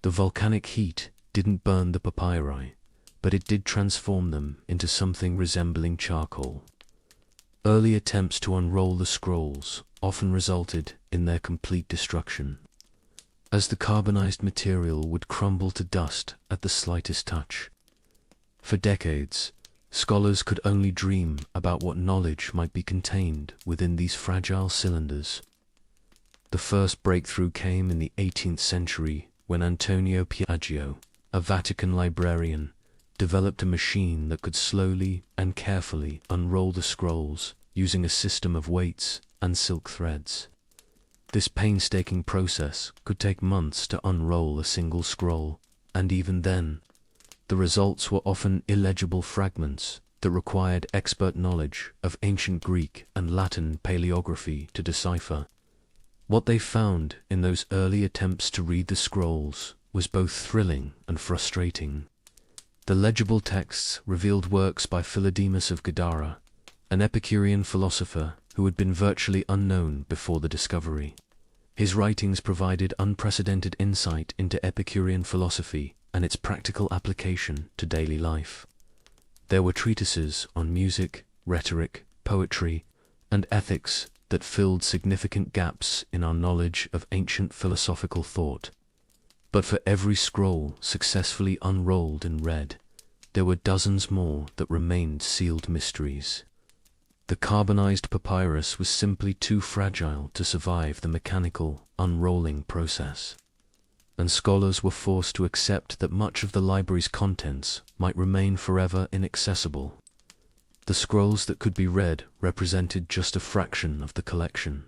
The volcanic heat didn't burn the papyri, but it did transform them into something resembling charcoal. Early attempts to unroll the scrolls often resulted in their complete destruction, as the carbonized material would crumble to dust at the slightest touch. For decades, scholars could only dream about what knowledge might be contained within these fragile cylinders. The first breakthrough came in the 18th century when Antonio Piaggio, a Vatican librarian, developed a machine that could slowly and carefully unroll the scrolls using a system of weights and silk threads. This painstaking process could take months to unroll a single scroll, and even then, the results were often illegible fragments that required expert knowledge of ancient Greek and Latin paleography to decipher. What they found in those early attempts to read the scrolls was both thrilling and frustrating. The legible texts revealed works by Philodemus of Gadara, an Epicurean philosopher who had been virtually unknown before the discovery. His writings provided unprecedented insight into Epicurean philosophy and its practical application to daily life. There were treatises on music, rhetoric, poetry, and ethics that filled significant gaps in our knowledge of ancient philosophical thought. But for every scroll successfully unrolled and read, there were dozens more that remained sealed mysteries. The carbonized papyrus was simply too fragile to survive the mechanical, unrolling process, and scholars were forced to accept that much of the library's contents might remain forever inaccessible. The scrolls that could be read represented just a fraction of the collection,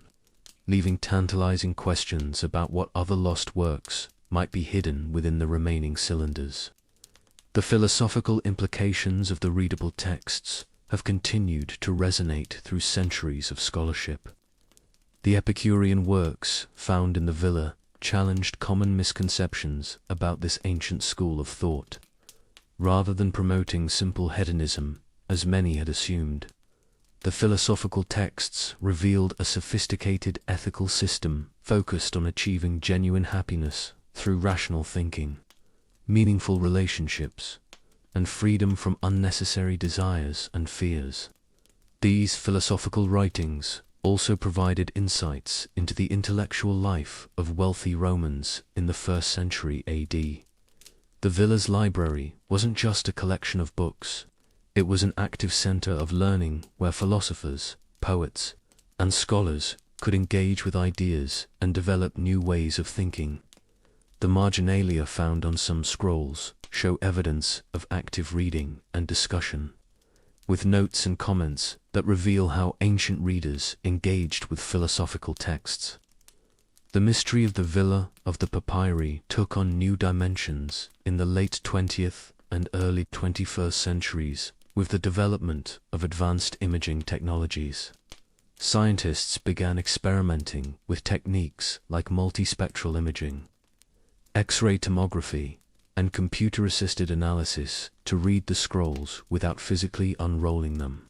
leaving tantalizing questions about what other lost works might be hidden within the remaining cylinders. The philosophical implications of the readable texts have continued to resonate through centuries of scholarship. The Epicurean works found in the villa challenged common misconceptions about this ancient school of thought. Rather than promoting simple hedonism, as many had assumed, the philosophical texts revealed a sophisticated ethical system focused on achieving genuine happiness through rational thinking, meaningful relationships, and freedom from unnecessary desires and fears. These philosophical writings also provided insights into the intellectual life of wealthy Romans in the 1st century AD. The villa's library wasn't just a collection of books, it was an active center of learning where philosophers, poets, and scholars could engage with ideas and develop new ways of thinking. The marginalia found on some scrolls show evidence of active reading and discussion, with notes and comments that reveal how ancient readers engaged with philosophical texts. The mystery of the Villa of the Papyri took on new dimensions in the late 20th and early 21st centuries with the development of advanced imaging technologies. Scientists began experimenting with techniques like multispectral imaging, X-ray tomography, and computer-assisted analysis to read the scrolls without physically unrolling them.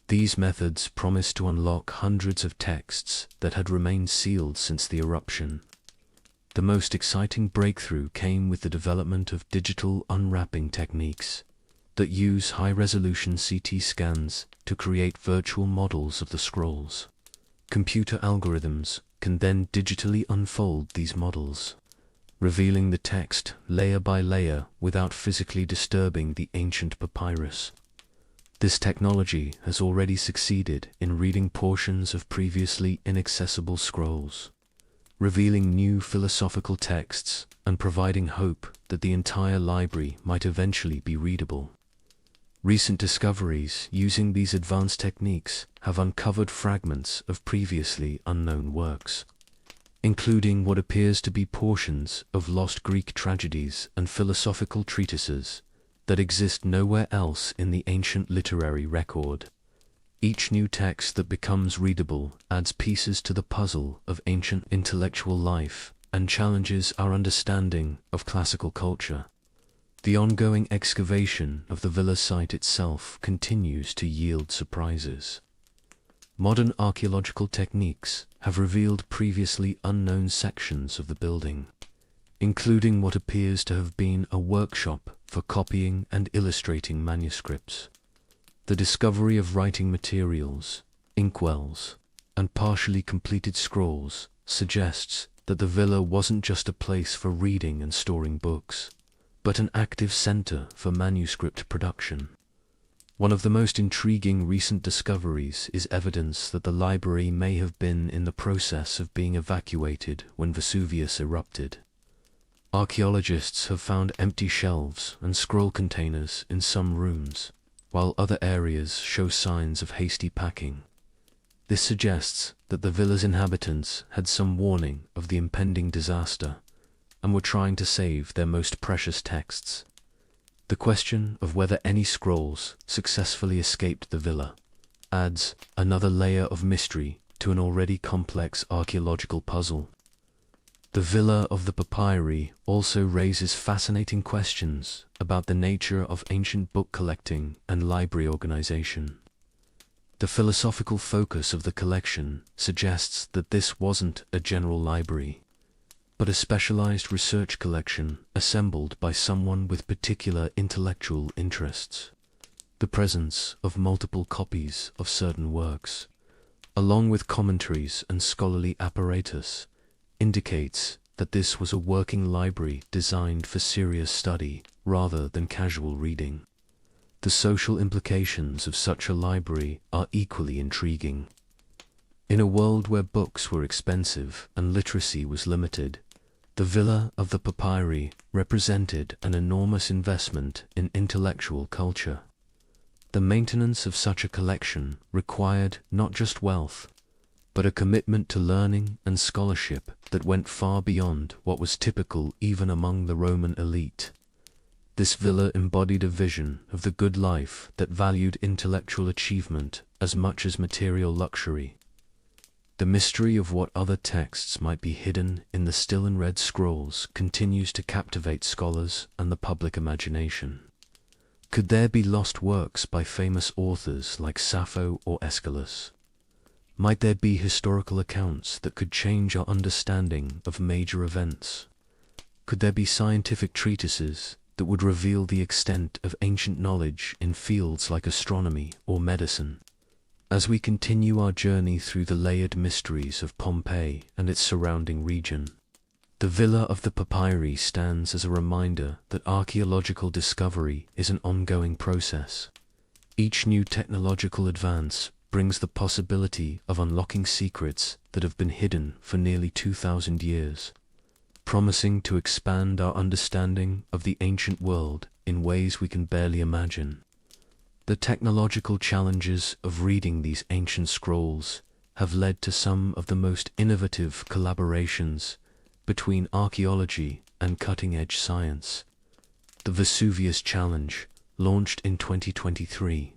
These methods promised to unlock hundreds of texts that had remained sealed since the eruption. The most exciting breakthrough came with the development of digital unwrapping techniques that use high-resolution CT scans to create virtual models of the scrolls. Computer algorithms can then digitally unfold these models, revealing the text layer by layer without physically disturbing the ancient papyrus. This technology has already succeeded in reading portions of previously inaccessible scrolls, revealing new philosophical texts and providing hope that the entire library might eventually be readable. Recent discoveries using these advanced techniques have uncovered fragments of previously unknown works, including what appears to be portions of lost Greek tragedies and philosophical treatises that exist nowhere else in the ancient literary record. Each new text that becomes readable adds pieces to the puzzle of ancient intellectual life and challenges our understanding of classical culture. The ongoing excavation of the villa site itself continues to yield surprises. Modern archaeological techniques have revealed previously unknown sections of the building, including what appears to have been a workshop for copying and illustrating manuscripts. The discovery of writing materials, inkwells, and partially completed scrolls suggests that the villa wasn't just a place for reading and storing books, but an active center for manuscript production. One of the most intriguing recent discoveries is evidence that the library may have been in the process of being evacuated when Vesuvius erupted. Archaeologists have found empty shelves and scroll containers in some rooms, while other areas show signs of hasty packing. This suggests that the villa's inhabitants had some warning of the impending disaster and were trying to save their most precious texts. The question of whether any scrolls successfully escaped the villa adds another layer of mystery to an already complex archaeological puzzle. The Villa of the Papyri also raises fascinating questions about the nature of ancient book collecting and library organization. The philosophical focus of the collection suggests that this wasn't a general library, but a specialized research collection assembled by someone with particular intellectual interests. The presence of multiple copies of certain works, along with commentaries and scholarly apparatus, indicates that this was a working library designed for serious study rather than casual reading. The The social implications of such a library are equally intriguing. In a world where books were expensive and literacy was limited, the Villa of the Papyri represented an enormous investment in intellectual culture. The maintenance of such a collection required not just wealth, but a commitment to learning and scholarship that went far beyond what was typical even among the Roman elite. This villa embodied a vision of the good life that valued intellectual achievement as much as material luxury. The mystery of what other texts might be hidden in the still unread scrolls continues to captivate scholars and the public imagination. Could there be lost works by famous authors like Sappho or Aeschylus? Might there be historical accounts that could change our understanding of major events? Could there be scientific treatises that would reveal the extent of ancient knowledge in fields like astronomy or medicine? As we continue our journey through the layered mysteries of Pompeii and its surrounding region, the Villa of the Papyri stands as a reminder that archaeological discovery is an ongoing process. Each new technological advance brings the possibility of unlocking secrets that have been hidden for nearly 2,000 years, promising to expand our understanding of the ancient world in ways we can barely imagine. The technological challenges of reading these ancient scrolls have led to some of the most innovative collaborations between archaeology and cutting-edge science. The Vesuvius Challenge, launched in 2023,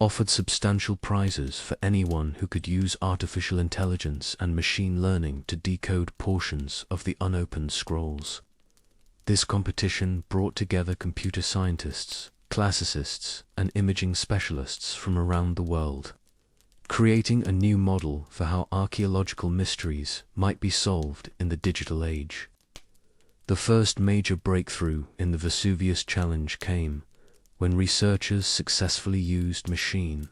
offered substantial prizes for anyone who could use artificial intelligence and machine learning to decode portions of the unopened scrolls. This competition brought together computer scientists, classicists, and imaging specialists from around the world, creating a new model for how archaeological mysteries might be solved in the digital age. The first major breakthrough in the Vesuvius Challenge came when researchers successfully used machine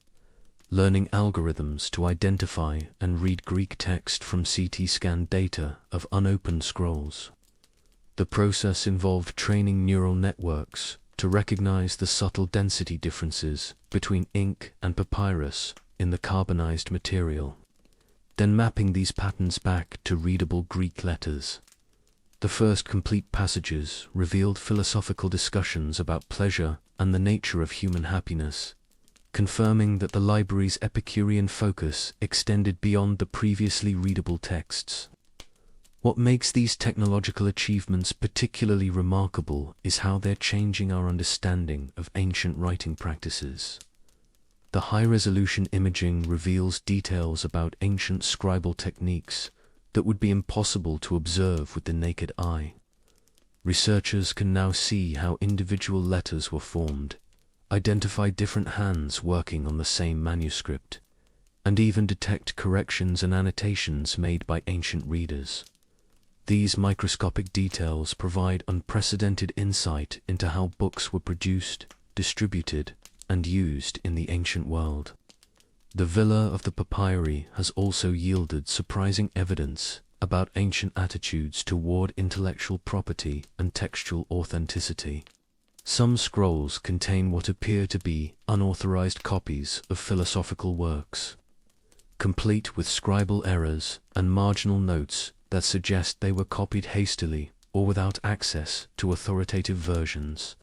learning algorithms to identify and read Greek text from CT scan data of unopened scrolls. The process involved training neural networks to recognize the subtle density differences between ink and papyrus in the carbonized material, then mapping these patterns back to readable Greek letters. The first complete passages revealed philosophical discussions about pleasure and the nature of human happiness, confirming that the library's Epicurean focus extended beyond the previously readable texts. What makes these technological achievements particularly remarkable is how they're changing our understanding of ancient writing practices. The high-resolution imaging reveals details about ancient scribal techniques that would be impossible to observe with the naked eye. Researchers can now see how individual letters were formed, identify different hands working on the same manuscript, and even detect corrections and annotations made by ancient readers. These microscopic details provide unprecedented insight into how books were produced, distributed, and used in the ancient world. The Villa of the Papyri has also yielded surprising evidence about ancient attitudes toward intellectual property and textual authenticity. Some scrolls contain what appear to be unauthorized copies of philosophical works, complete with scribal errors and marginal notes that suggest they were copied hastily or without access to authoritative versions.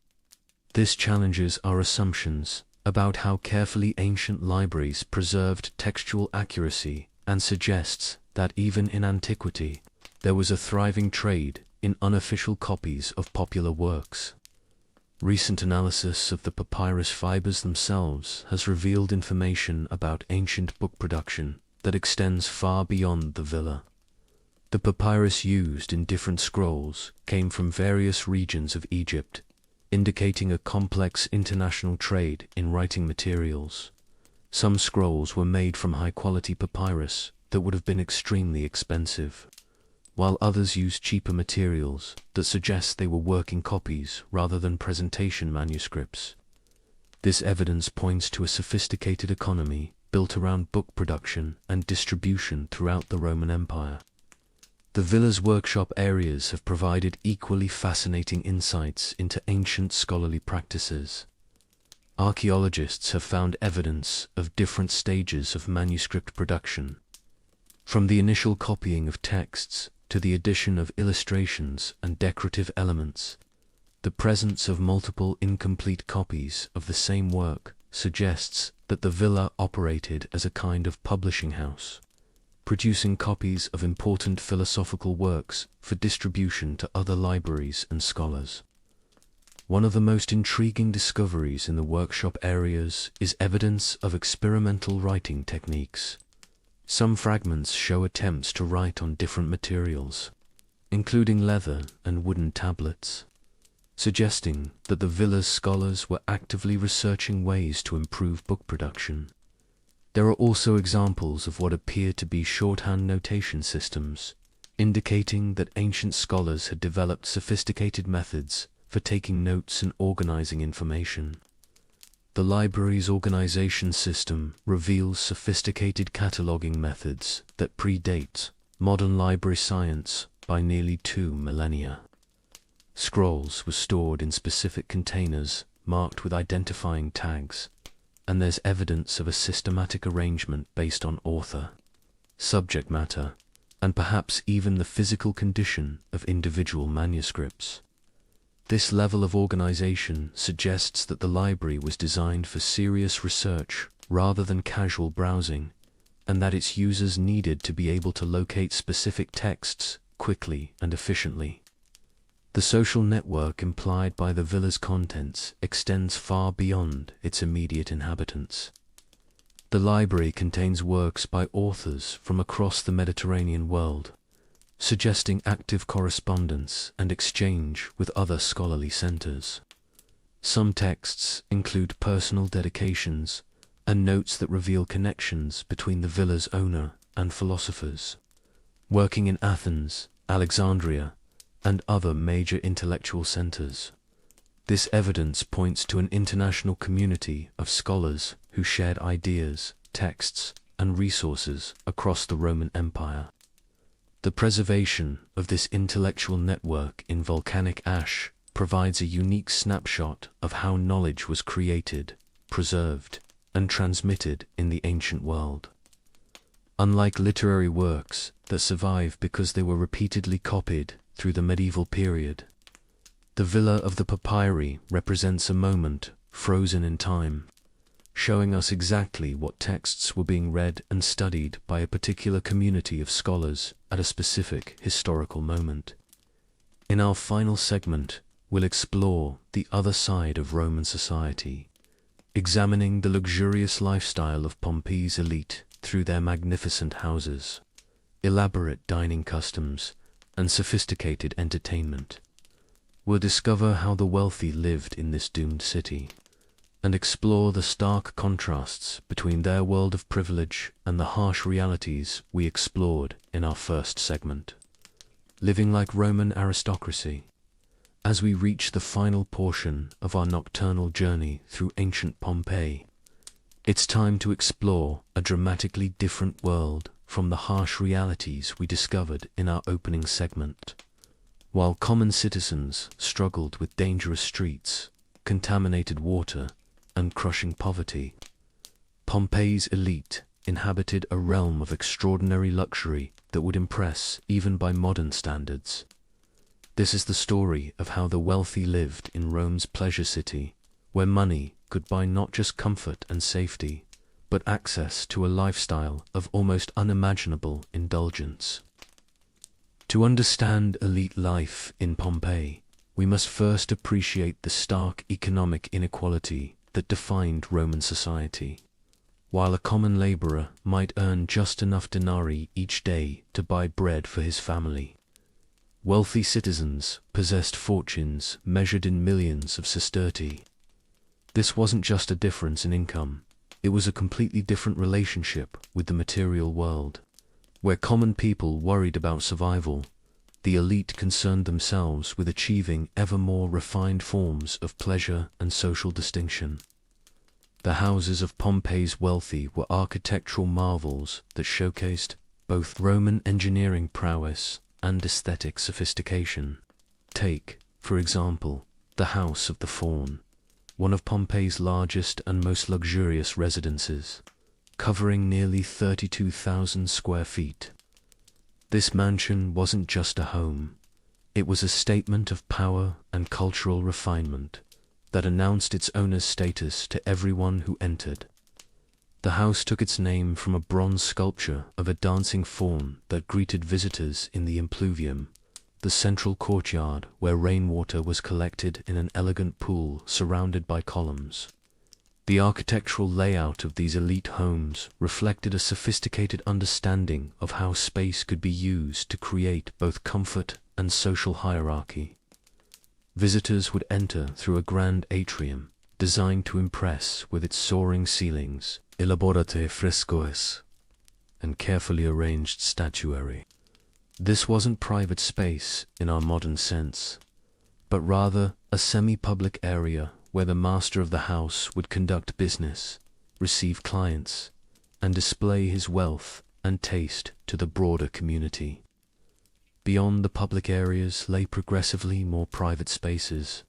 This challenges our assumptions about how carefully ancient libraries preserved textual accuracy and suggests that even in antiquity, there was a thriving trade in unofficial copies of popular works. Recent analysis of the papyrus fibers themselves has revealed information about ancient book production that extends far beyond the villa. The papyrus used in different scrolls came from various regions of Egypt, indicating a complex international trade in writing materials. Some scrolls were made from high-quality papyrus that would have been extremely expensive, while others used cheaper materials that suggest they were working copies rather than presentation manuscripts. This evidence points to a sophisticated economy built around book production and distribution throughout the Roman Empire. The villa's workshop areas have provided equally fascinating insights into ancient scholarly practices. Archaeologists have found evidence of different stages of manuscript production, from the initial copying of texts to the addition of illustrations and decorative elements. The presence of multiple incomplete copies of the same work suggests that the villa operated as a kind of publishing house, producing copies of important philosophical works for distribution to other libraries and scholars. One of the most intriguing discoveries in the workshop areas is evidence of experimental writing techniques. Some fragments show attempts to write on different materials, including leather and wooden tablets, suggesting that the villa's scholars were actively researching ways to improve book production. There are also examples of what appear to be shorthand notation systems, indicating that ancient scholars had developed sophisticated methods for taking notes and organizing information. The library's organization system reveals sophisticated cataloging methods that predate modern library science by nearly 2 millennia. Scrolls were stored in specific containers marked with identifying tags, and there's evidence of a systematic arrangement based on author, subject matter, and perhaps even the physical condition of individual manuscripts. This level of organization suggests that the library was designed for serious research rather than casual browsing, and that its users needed to be able to locate specific texts quickly and efficiently. The social network implied by the villa's contents extends far beyond its immediate inhabitants. The library contains works by authors from across the Mediterranean world, suggesting active correspondence and exchange with other scholarly centers. Some texts include personal dedications and notes that reveal connections between the villa's owner and philosophers working in Athens, Alexandria, and other major intellectual centers. This evidence points to an international community of scholars who shared ideas, texts, and resources across the Roman Empire. The preservation of this intellectual network in volcanic ash provides a unique snapshot of how knowledge was created, preserved, and transmitted in the ancient world. Unlike literary works that survive because they were repeatedly copied through the medieval period, the Villa of the Papyri represents a moment frozen in time, showing us exactly what texts were being read and studied by a particular community of scholars at a specific historical moment. In our final segment, we'll explore the other side of Roman society, examining the luxurious lifestyle of Pompeii's elite through their magnificent houses, elaborate dining customs, and sophisticated entertainment. We'll discover how the wealthy lived in this doomed city, and explore the stark contrasts between their world of privilege and the harsh realities we explored in our first segment. Living like Roman aristocracy. As we reach the final portion of our nocturnal journey through ancient Pompeii, it's time to explore a dramatically different world from the harsh realities we discovered in our opening segment. While common citizens struggled with dangerous streets, contaminated water, and crushing poverty, Pompeii's elite inhabited a realm of extraordinary luxury that would impress even by modern standards. This is the story of how the wealthy lived in Rome's pleasure city, where money could buy not just comfort and safety, but access to a lifestyle of almost unimaginable indulgence. To understand elite life in Pompeii, we must first appreciate the stark economic inequality that defined Roman society. While a common laborer might earn just enough denarii each day to buy bread for his family, wealthy citizens possessed fortunes measured in millions of sestertii. This wasn't just a difference in income, it was a completely different relationship with the material world. Where common people worried about survival, the elite concerned themselves with achieving ever more refined forms of pleasure and social distinction. The houses of Pompeii's wealthy were architectural marvels that showcased both Roman engineering prowess and aesthetic sophistication. Take, for example, the House of the Faun, one of Pompeii's largest and most luxurious residences, covering nearly 32,000 square feet. This mansion wasn't just a home. It was a statement of power and cultural refinement that announced its owner's status to everyone who entered. The house took its name from a bronze sculpture of a dancing faun that greeted visitors in the impluvium, the central courtyard where rainwater was collected in an elegant pool surrounded by columns. The architectural layout of these elite homes reflected a sophisticated understanding of how space could be used to create both comfort and social hierarchy. Visitors would enter through a grand atrium designed to impress with its soaring ceilings, elaborate frescoes, and carefully arranged statuary. This wasn't private space in our modern sense, but rather a semi-public area where the master of the house would conduct business, receive clients, and display his wealth and taste to the broader community. Beyond the public areas lay progressively more private spaces,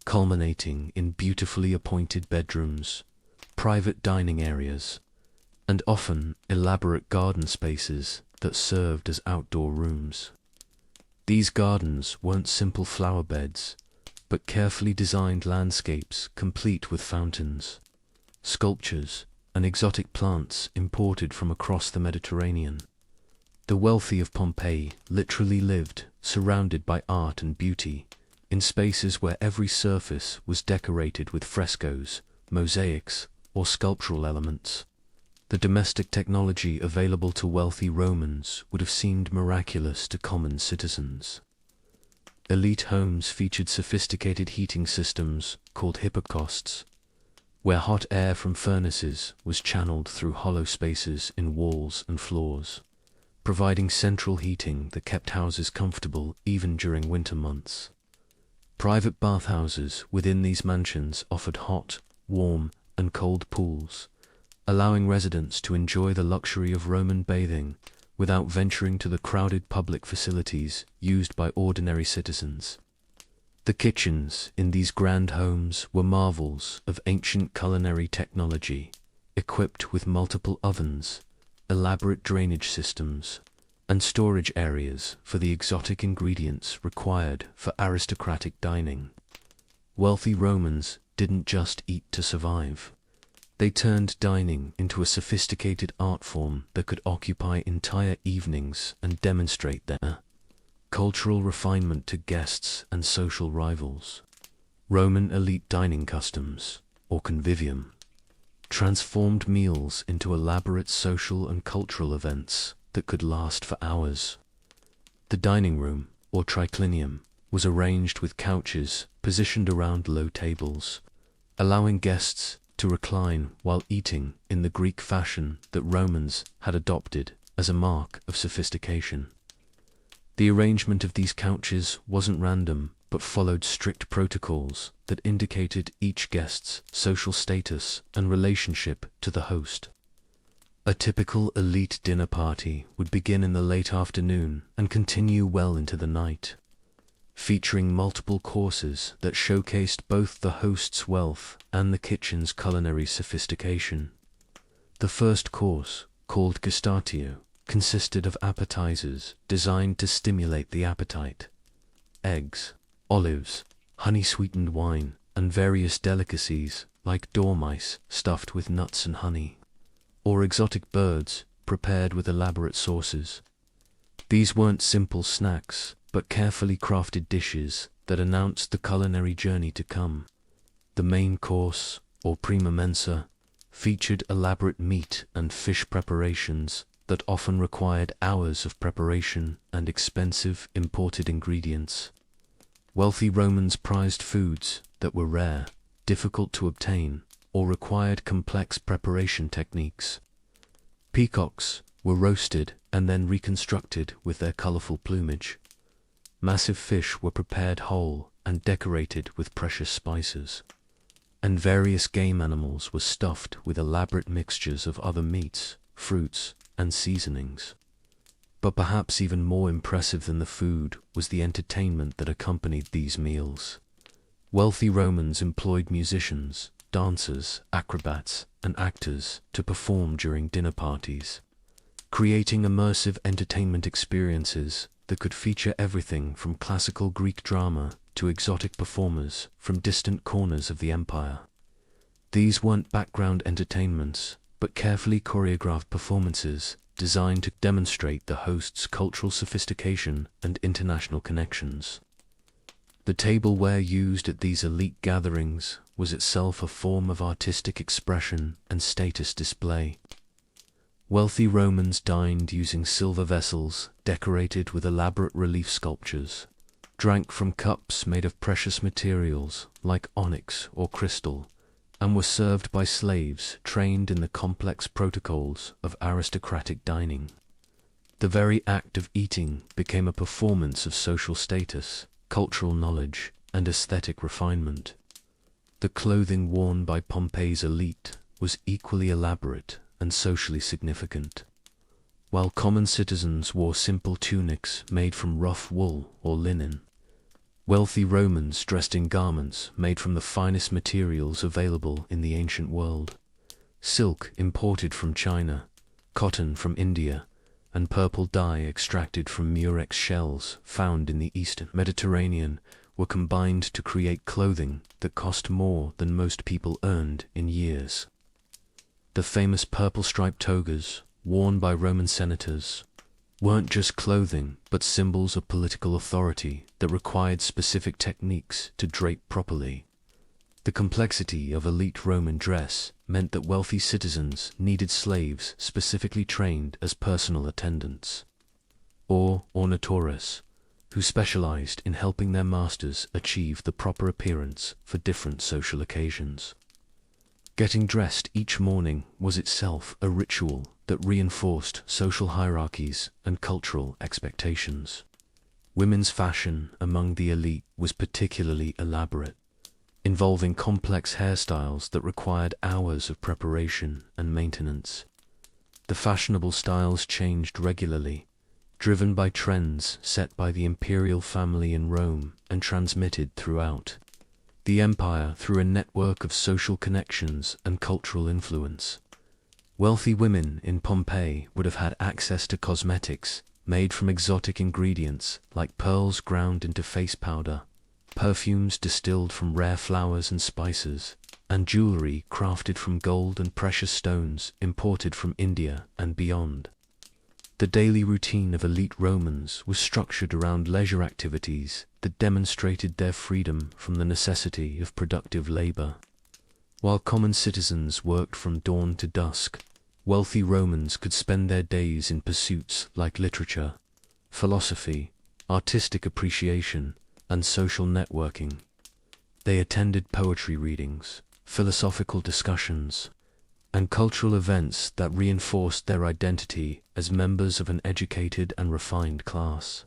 culminating in beautifully appointed bedrooms, private dining areas, and often elaborate garden spaces that served as outdoor rooms. These gardens weren't simple flower beds, but carefully designed landscapes complete with fountains, sculptures, and exotic plants imported from across the Mediterranean. The wealthy of Pompeii literally lived surrounded by art and beauty, in spaces where every surface was decorated with frescoes, mosaics, or sculptural elements. The domestic technology available to wealthy Romans would have seemed miraculous to common citizens. Elite homes featured sophisticated heating systems called hypocausts, where hot air from furnaces was channeled through hollow spaces in walls and floors, providing central heating that kept houses comfortable even during winter months. Private bathhouses within these mansions offered hot, warm, and cold pools, allowing residents to enjoy the luxury of Roman bathing without venturing to the crowded public facilities used by ordinary citizens. The kitchens in these grand homes were marvels of ancient culinary technology, equipped with multiple ovens, elaborate drainage systems, and storage areas for the exotic ingredients required for aristocratic dining. Wealthy Romans didn't just eat to survive. They turned dining into a sophisticated art form that could occupy entire evenings and demonstrate their cultural refinement to guests and social rivals. Roman elite dining customs, or convivium, transformed meals into elaborate social and cultural events that could last for hours. The dining room, or triclinium, was arranged with couches positioned around low tables, allowing guests to recline while eating in the Greek fashion that Romans had adopted as a mark of sophistication. The arrangement of these couches wasn't random, but followed strict protocols that indicated each guest's social status and relationship to the host. A typical elite dinner party would begin in the late afternoon and continue well into the night, featuring multiple courses that showcased both the host's wealth and the kitchen's culinary sophistication. The first course, called gustatio, consisted of appetizers designed to stimulate the appetite. Eggs, olives, honey-sweetened wine, and various delicacies like dormice stuffed with nuts and honey, or exotic birds prepared with elaborate sauces. These weren't simple snacks, but carefully crafted dishes that announced the culinary journey to come. The main course, or prima mensa, featured elaborate meat and fish preparations that often required hours of preparation and expensive imported ingredients. Wealthy Romans prized foods that were rare, difficult to obtain, or required complex preparation techniques. Peacocks were roasted and then reconstructed with their colorful plumage. Massive fish were prepared whole and decorated with precious spices. And various game animals were stuffed with elaborate mixtures of other meats, fruits, and seasonings. But perhaps even more impressive than the food was the entertainment that accompanied these meals. Wealthy Romans employed musicians, dancers, acrobats, and actors to perform during dinner parties, creating immersive entertainment experiences that could feature everything from classical Greek drama to exotic performers from distant corners of the empire. These weren't background entertainments, but carefully choreographed performances designed to demonstrate the host's cultural sophistication and international connections. The tableware used at these elite gatherings was itself a form of artistic expression and status display. Wealthy Romans dined using silver vessels decorated with elaborate relief sculptures, drank from cups made of precious materials like onyx or crystal, and were served by slaves trained in the complex protocols of aristocratic dining. The very act of eating became a performance of social status, cultural knowledge, and aesthetic refinement. The clothing worn by Pompeii's elite was equally elaborate and socially significant. While common citizens wore simple tunics made from rough wool or linen, wealthy Romans dressed in garments made from the finest materials available in the ancient world: silk imported from China, cotton from India, and purple dye extracted from murex shells found in the eastern Mediterranean were combined to create clothing that cost more than most people earned in years. The famous purple-striped togas, worn by Roman senators, weren't just clothing but symbols of political authority that required specific techniques to drape properly. The complexity of elite Roman dress meant that wealthy citizens needed slaves specifically trained as personal attendants, or ornatores, who specialized in helping their masters achieve the proper appearance for different social occasions. Getting dressed each morning was itself a ritual that reinforced social hierarchies and cultural expectations. Women's fashion among the elite was particularly elaborate, involving complex hairstyles that required hours of preparation and maintenance. The fashionable styles changed regularly, driven by trends set by the imperial family in Rome and transmitted throughout the empire through a network of social connections and cultural influence. Wealthy women in Pompeii would have had access to cosmetics made from exotic ingredients like pearls ground into face powder, perfumes distilled from rare flowers and spices, and jewelry crafted from gold and precious stones imported from India and beyond. The daily routine of elite Romans was structured around leisure activities that demonstrated their freedom from the necessity of productive labor. While common citizens worked from dawn to dusk, wealthy Romans could spend their days in pursuits like literature, philosophy, artistic appreciation, and social networking. They attended poetry readings, philosophical discussions, and cultural events that reinforced their identity as members of an educated and refined class.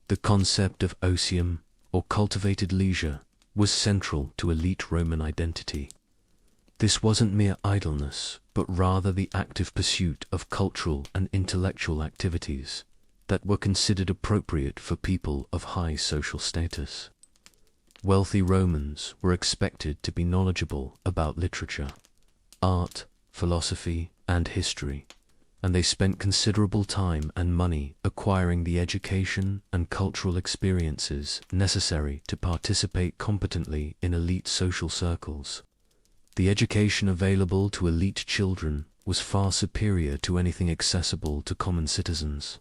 The concept of otium, or cultivated leisure, was central to elite Roman identity. This wasn't mere idleness, but rather the active pursuit of cultural and intellectual activities that were considered appropriate for people of high social status. Wealthy Romans were expected to be knowledgeable about literature, art, philosophy, and history, and they spent considerable time and money acquiring the education and cultural experiences necessary to participate competently in elite social circles. The education available to elite children was far superior to anything accessible to common citizens.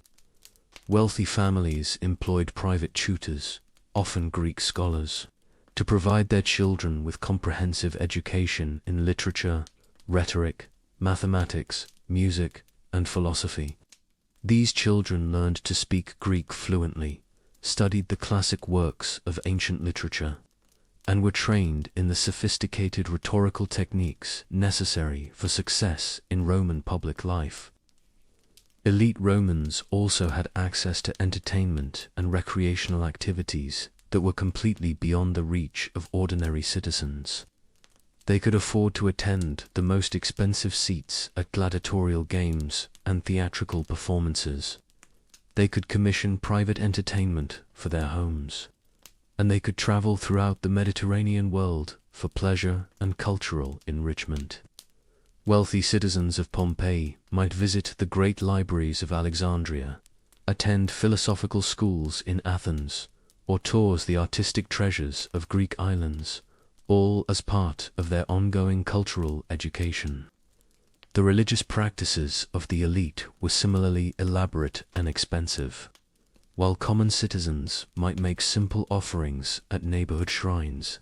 Wealthy families employed private tutors, often Greek scholars, to provide their children with comprehensive education in literature, rhetoric, mathematics, music, and philosophy. These children learned to speak Greek fluently, studied the classic works of ancient literature, and were trained in the sophisticated rhetorical techniques necessary for success in Roman public life. Elite Romans also had access to entertainment and recreational activities that were completely beyond the reach of ordinary citizens. They could afford to attend the most expensive seats at gladiatorial games and theatrical performances. They could commission private entertainment for their homes, and they could travel throughout the Mediterranean world for pleasure and cultural enrichment. Wealthy citizens of Pompeii might visit the great libraries of Alexandria, attend philosophical schools in Athens, or tours the artistic treasures of Greek islands, all as part of their ongoing cultural education. The religious practices of the elite were similarly elaborate and expensive. While common citizens might make simple offerings at neighborhood shrines,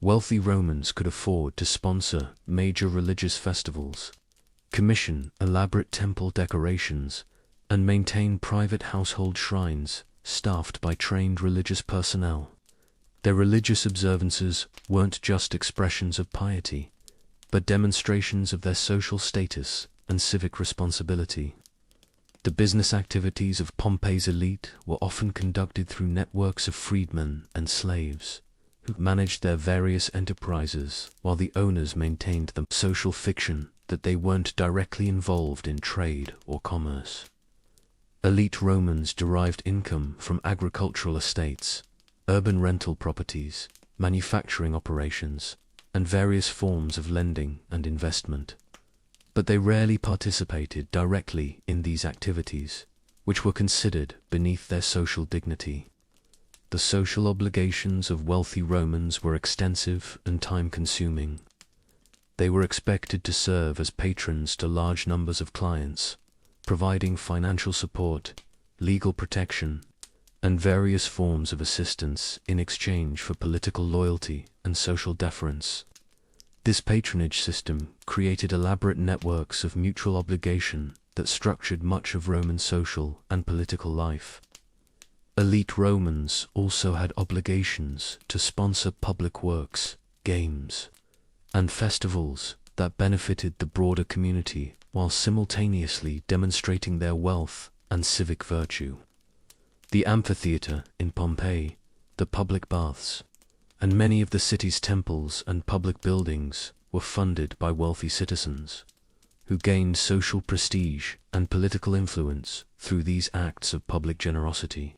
wealthy Romans could afford to sponsor major religious festivals, commission elaborate temple decorations, and maintain private household shrines staffed by trained religious personnel. Their religious observances weren't just expressions of piety, but demonstrations of their social status and civic responsibility. The business activities of Pompeii's elite were often conducted through networks of freedmen and slaves, who managed their various enterprises while the owners maintained the social fiction that they weren't directly involved in trade or commerce. Elite Romans derived income from agricultural estates, urban rental properties, manufacturing operations, and various forms of lending and investment. But they rarely participated directly in these activities, which were considered beneath their social dignity. The social obligations of wealthy Romans were extensive and time-consuming. They were expected to serve as patrons to large numbers of clients, providing financial support, legal protection, and various forms of assistance in exchange for political loyalty and social deference. This patronage system created elaborate networks of mutual obligation that structured much of Roman social and political life. Elite Romans also had obligations to sponsor public works, games, and festivals that benefited the broader community while simultaneously demonstrating their wealth and civic virtue. The amphitheater in Pompeii, the public baths, and many of the city's temples and public buildings were funded by wealthy citizens, who gained social prestige and political influence through these acts of public generosity.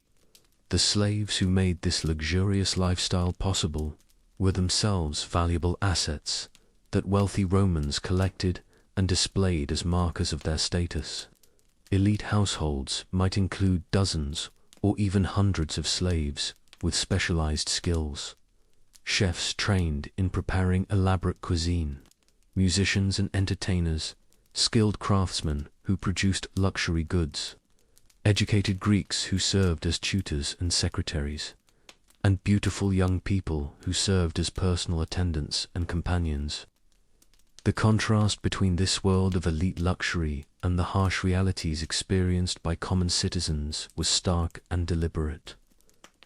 The slaves who made this luxurious lifestyle possible were themselves valuable assets that wealthy Romans collected and displayed as markers of their status. Elite households might include dozens or even hundreds of slaves with specialized skills, chefs trained in preparing elaborate cuisine, musicians and entertainers, skilled craftsmen who produced luxury goods, educated Greeks who served as tutors and secretaries, and beautiful young people who served as personal attendants and companions. The contrast between this world of elite luxury and the harsh realities experienced by common citizens was stark and deliberate.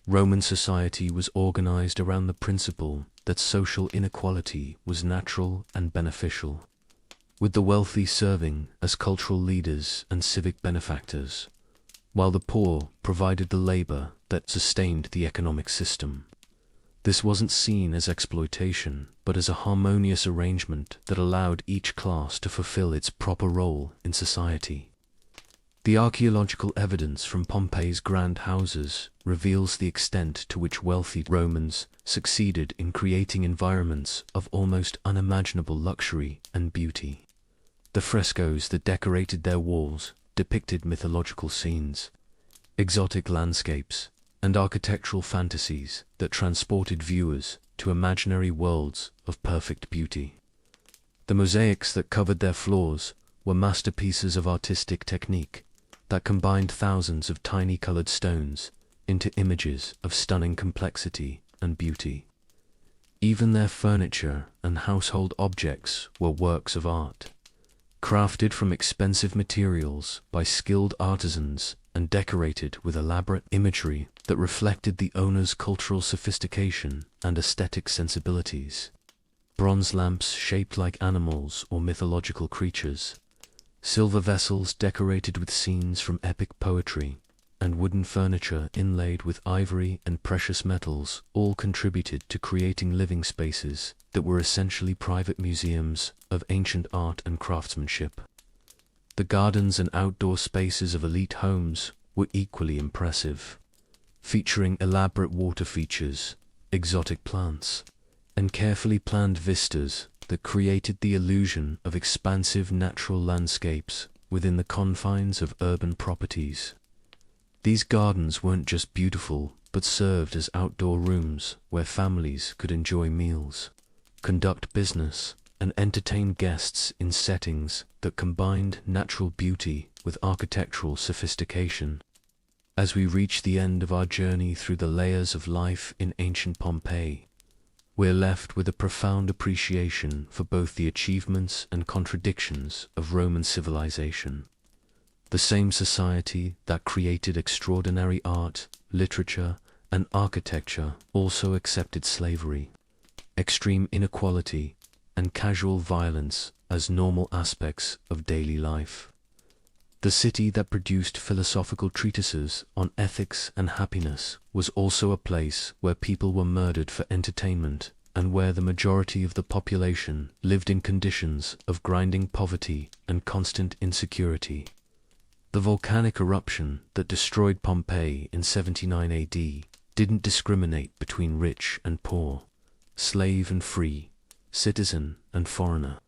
Roman society was organized around the principle that social inequality was natural and beneficial, with the wealthy serving as cultural leaders and civic benefactors, while the poor provided the labor that sustained the economic system. This wasn't seen as exploitation, but as a harmonious arrangement that allowed each class to fulfill its proper role in society. The archaeological evidence from Pompeii's grand houses reveals the extent to which wealthy Romans succeeded in creating environments of almost unimaginable luxury and beauty. The frescoes that decorated their walls depicted mythological scenes, exotic landscapes, and architectural fantasies that transported viewers to imaginary worlds of perfect beauty. The mosaics that covered their floors were masterpieces of artistic technique that combined thousands of tiny colored stones into images of stunning complexity and beauty. Even their furniture and household objects were works of art, crafted from expensive materials by skilled artisans and decorated with elaborate imagery that reflected the owner's cultural sophistication and aesthetic sensibilities. Bronze lamps shaped like animals or mythological creatures, silver vessels decorated with scenes from epic poetry, and wooden furniture inlaid with ivory and precious metals all contributed to creating living spaces that were essentially private museums of ancient art and craftsmanship. The gardens and outdoor spaces of elite homes were equally impressive. featuring elaborate water features, exotic plants, and carefully planned vistas that created the illusion of expansive natural landscapes within the confines of urban properties. These gardens weren't just beautiful, but served as outdoor rooms where families could enjoy meals, conduct business, and entertain guests in settings that combined natural beauty with architectural sophistication. As we reach the end of our journey through the layers of life in ancient Pompeii, we're left with a profound appreciation for both the achievements and contradictions of Roman civilization. The same society that created extraordinary art, literature, and architecture also accepted slavery, extreme inequality, and casual violence as normal aspects of daily life. The city that produced philosophical treatises on ethics and happiness was also a place where people were murdered for entertainment and where the majority of the population lived in conditions of grinding poverty and constant insecurity. The volcanic eruption that destroyed Pompeii in 79 AD didn't discriminate between rich and poor, slave and free, citizen and foreigner.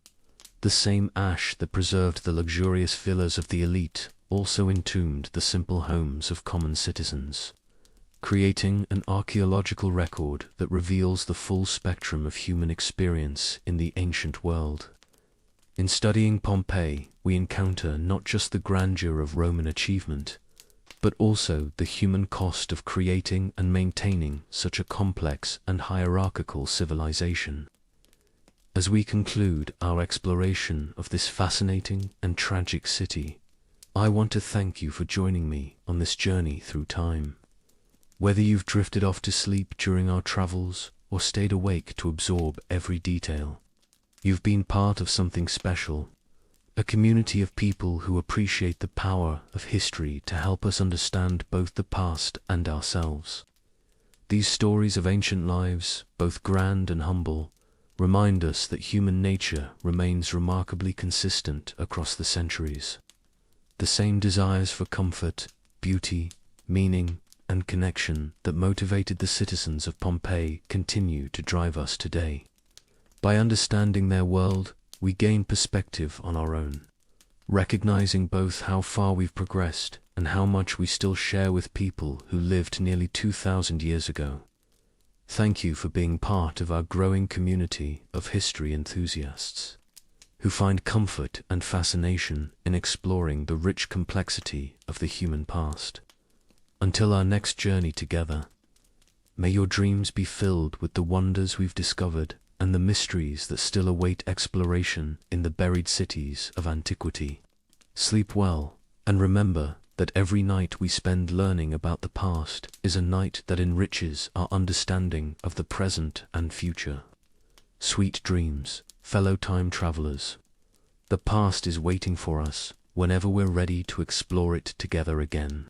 The same ash that preserved the luxurious villas of the elite also entombed the simple homes of common citizens, creating an archaeological record that reveals the full spectrum of human experience in the ancient world. In studying Pompeii, we encounter not just the grandeur of Roman achievement, but also the human cost of creating and maintaining such a complex and hierarchical civilization. As we conclude our exploration of this fascinating and tragic city, I want to thank you for joining me on this journey through time. Whether you've drifted off to sleep during our travels or stayed awake to absorb every detail, you've been part of something special, a community of people who appreciate the power of history to help us understand both the past and ourselves. These stories of ancient lives, both grand and humble, remind us that human nature remains remarkably consistent across the centuries. The same desires for comfort, beauty, meaning, and connection that motivated the citizens of Pompeii continue to drive us today. By understanding their world, we gain perspective on our own, recognizing both how far we've progressed and how much we still share with people who lived nearly 2,000 years ago. Thank you for being part of our growing community of history enthusiasts, who find comfort and fascination in exploring the rich complexity of the human past. Until our next journey together, may your dreams be filled with the wonders we've discovered and the mysteries that still await exploration in the buried cities of antiquity. Sleep well, and remember that every night we spend learning about the past is a night that enriches our understanding of the present and future. Sweet dreams, fellow time travelers. The past is waiting for us whenever we're ready to explore it together again.